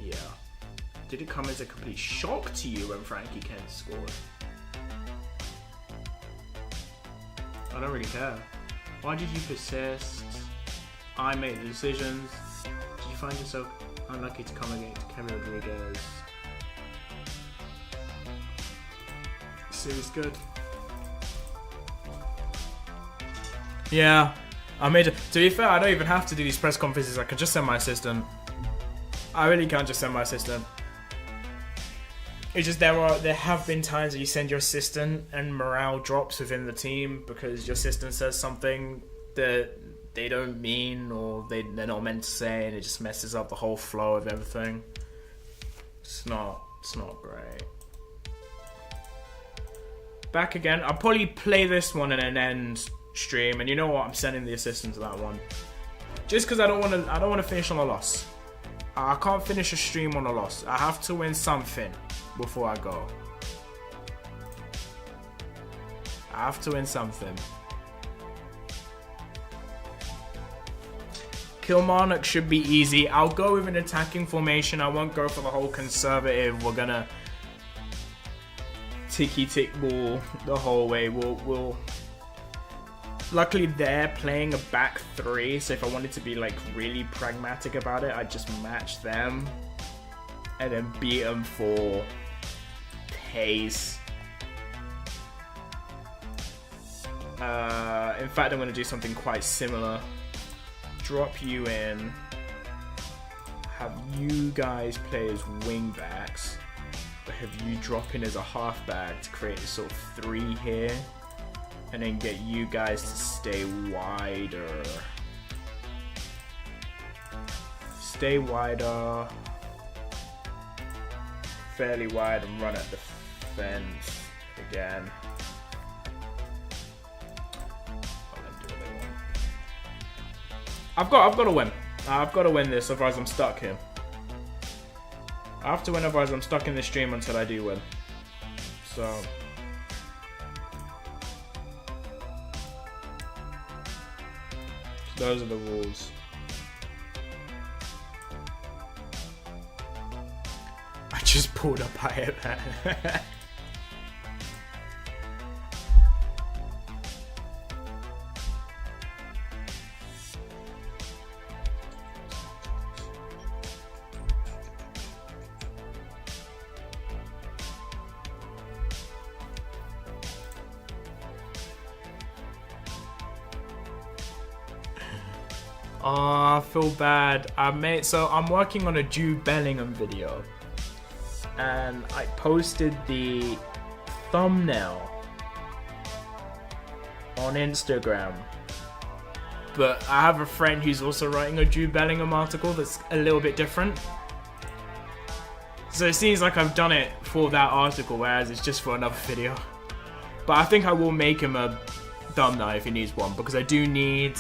Yeah. Did it come as a complete shock to you when Frankie Kent scored? I don't really care. Why did you persist? I made the decisions. Did you find yourself unlucky to come against Kevin Rodriguez? Series good. Yeah. To be fair, I don't even have to do these press conferences. I can just send my assistant. I really can't just send my assistant. It's just there have been times that you send your assistant and morale drops within the team because your assistant says something that they don't mean or they're not meant to say, and it just messes up the whole flow of everything. It's not great. Back again. I'll probably play this one and then end stream, and you know what? I'm sending the assistant to that one. Just because I don't want to finish on a loss. I can't finish a stream on a loss. I have to win something before I go. I have to win something. Kilmarnock should be easy. I'll go with an attacking formation. I won't go for the whole conservative. We're gonna ticky-tick ball the whole way. We'll Luckily, they're playing a back three, so if I wanted to be like really pragmatic about it, I'd just match them and then beat them for pace. In fact, I'm going to do something quite similar. Drop you in, have you guys play as wing backs, but have you drop in as a halfback to create a sort of three here. And then get you guys to stay wider. Stay wider. fairly wide and run at the fence again. I've got to win. I've got to win this, otherwise I'm stuck here. I have to win, otherwise I'm stuck in this stream until I do win. So those are the rules. I just pulled up Iron Man. Oh, I feel bad. So I'm working on a Jude Bellingham video, and I posted the thumbnail on Instagram. But I have a friend who's also writing a Jude Bellingham article that's a little bit different. So it seems like I've done it for that article, whereas it's just for another video. But I think I will make him a thumbnail if he needs one, because I do need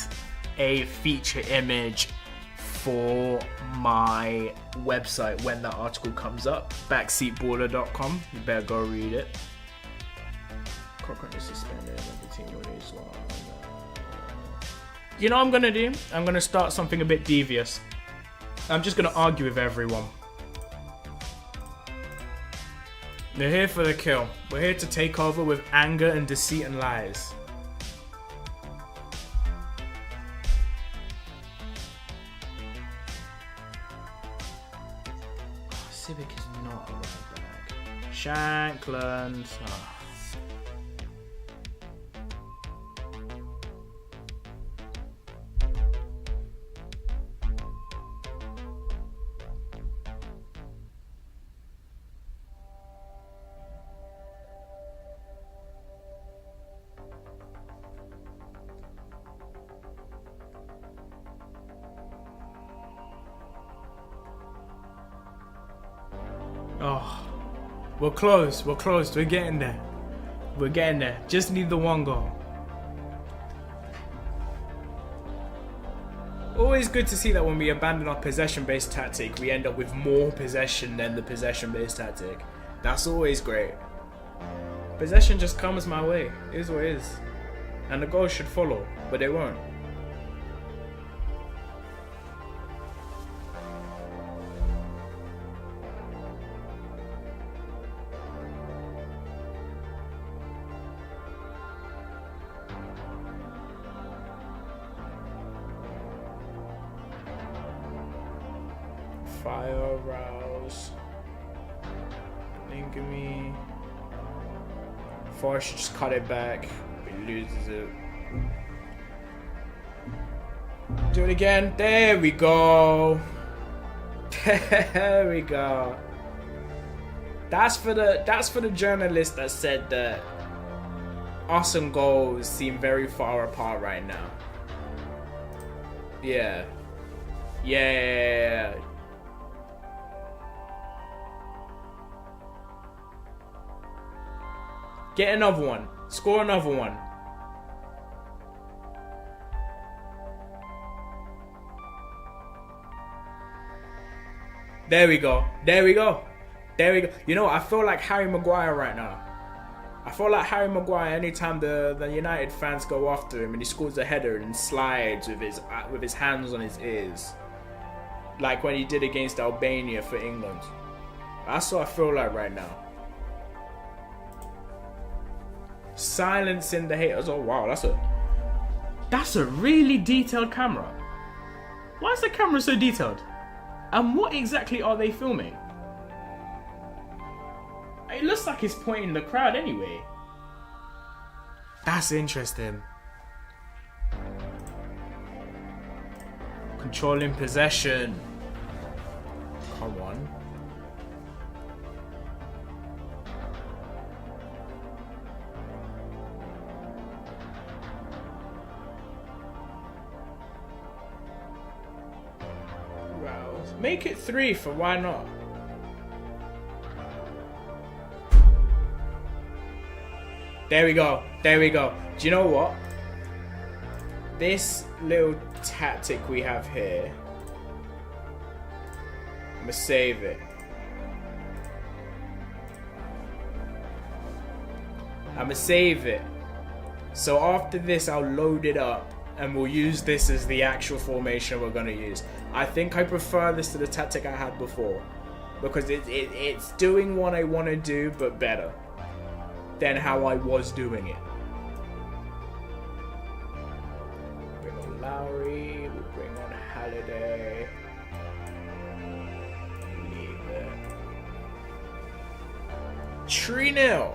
a feature image for my website when that article comes up, backseatballer.com. You better go read it. Cochran is suspended and the team release. You know what I'm gonna do? I'm gonna start something a bit devious. I'm just gonna argue with everyone. They're here for the kill. We're here to take over with anger and deceit and lies. Civic is not a right back. Shankland. Oh. Oh, we're close, we're getting there. We're getting there. Just need the one goal. Always good to see that when we abandon our possession-based tactic, we end up with more possession than the possession-based tactic. That's always great. Possession just comes my way. It is what it is. And the goals should follow, but they won't. Fire rouse. Link me. Forrest should just cut it back. He loses it. Do it again. There we go. There we go. That's for the journalist that said that us and goals seem very far apart right now. Yeah. Yeah. Get another one. Score another one. There we go. There we go. There we go. You know, I feel like Harry Maguire right now. I feel like Harry Maguire anytime the United fans go after him and he scores a header and slides with his hands on his ears. Like when he did against Albania for England. That's what I feel like right now. Silencing the haters. Oh wow, that's a really detailed camera. Why is the camera so detailed? And what exactly are they filming? It looks like it's pointing the crowd anyway. That's interesting. Controlling possession. Come on. Make it 3 for why not? There we go. There we go. Do you know what? This little tactic we have here, I'm gonna save it. So after this, I'll load it up and we'll use this as the actual formation we're gonna use. I think I prefer this to the tactic I had before because it's doing what I want to do, but better than how I was doing it. Bring on Lowry, we'll bring on Halliday. Leave it. 3-0.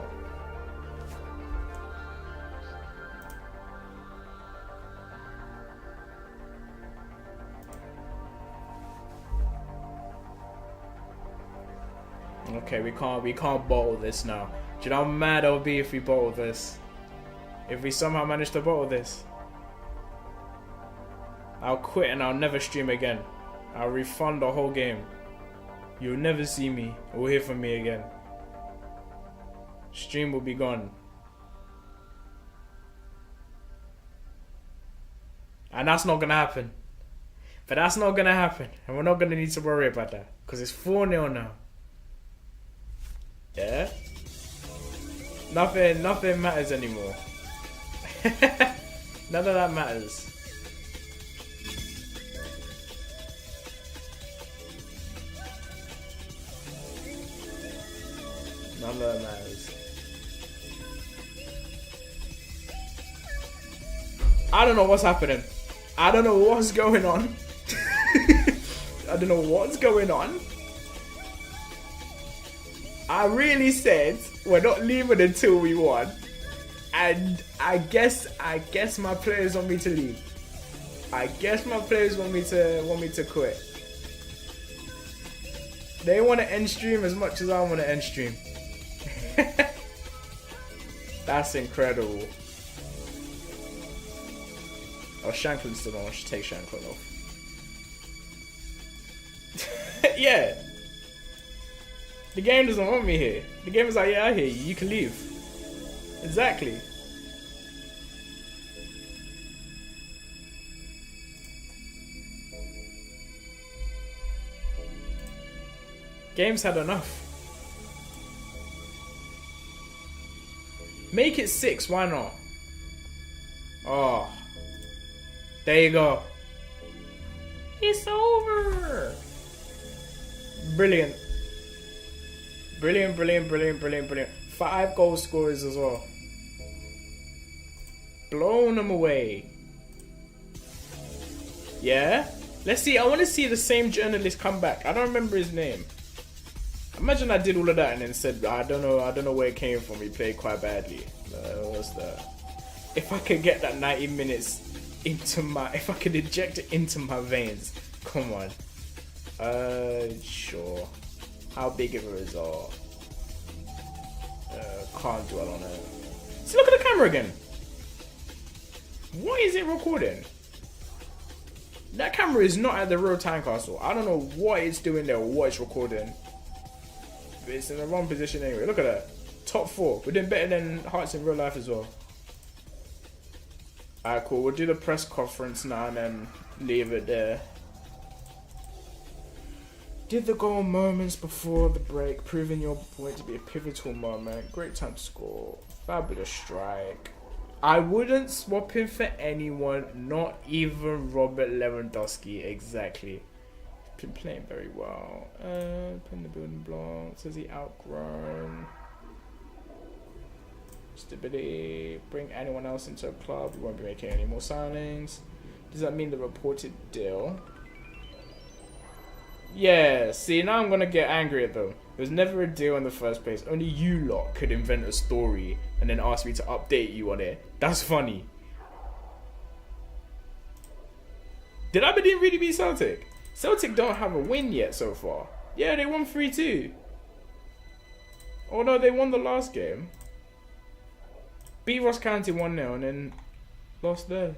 Okay, we can't bottle this now. Do you know how mad I'll be if we bottle this? If we somehow manage to bottle this, I'll quit and I'll never stream again. I'll refund the whole game. You'll never see me or hear from me again. Stream will be gone. And that's not gonna happen. But that's not gonna happen. And we're not gonna need to worry about that. Because it's 4-0 now. Yeah? Nothing matters anymore. None of that matters. None of that matters. I don't know what's happening. I don't know what's going on. I don't know what's going on. I really said we're not leaving until we won, and I guess my players want me to leave. I guess my players want me to quit. They want to end stream as much as I want to end stream. That's incredible. Oh, Shanklin's still on. I should take Shanklin off. Yeah. The game doesn't want me here. The game is like, yeah, I hear you. You can leave. Exactly. Game's had enough. Make it 6. Why not? Oh. There you go. It's over. Brilliant. Brilliant, brilliant, brilliant, brilliant, brilliant. 5 goal scorers as well. Blown them away. Yeah? Let's see. I want to see the same journalist come back. I don't remember his name. Imagine I did all of that and then said, I don't know where it came from. He played quite badly. What's that? If I could get that 90 minutes into my... If I could inject it into my veins. Come on. Sure. How big of a result? Can't dwell on it. See, look at the camera again. What is it recording? That camera is not at the real time castle. I don't know what it's doing there or what it's recording. But it's in the wrong position anyway. Look at that. Top 4. We're doing better than Hearts in real life as well. Alright, cool. We'll do the press conference now and then leave it there. Did the goal moments before the break, proving your point to be a pivotal moment. Great time to score. Fabulous strike. I wouldn't swap him for anyone, not even Robert Lewandowski. Exactly. He's been playing very well. Putting the building blocks. Has he outgrown? Stability. Bring anyone else into a club. We won't be making any more signings. Does that mean the reported deal? Yeah, see, now I'm gonna get angry at them. There was never a deal in the first place. Only you lot could invent a story and then ask me to update you on it. That's funny. Did Aberdeen really beat Celtic? Celtic don't have a win yet so far. Yeah, they won 3-2. Oh no, they won the last game. Beat Ross County 1-0 and then lost there.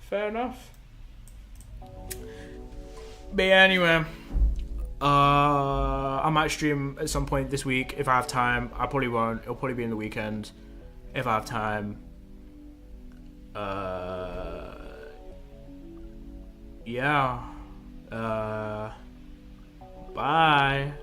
Fair enough. But yeah, anyway, I might stream at some point this week if I have time. I probably won't. It'll probably be in the weekend. if I have time. Yeah. Bye.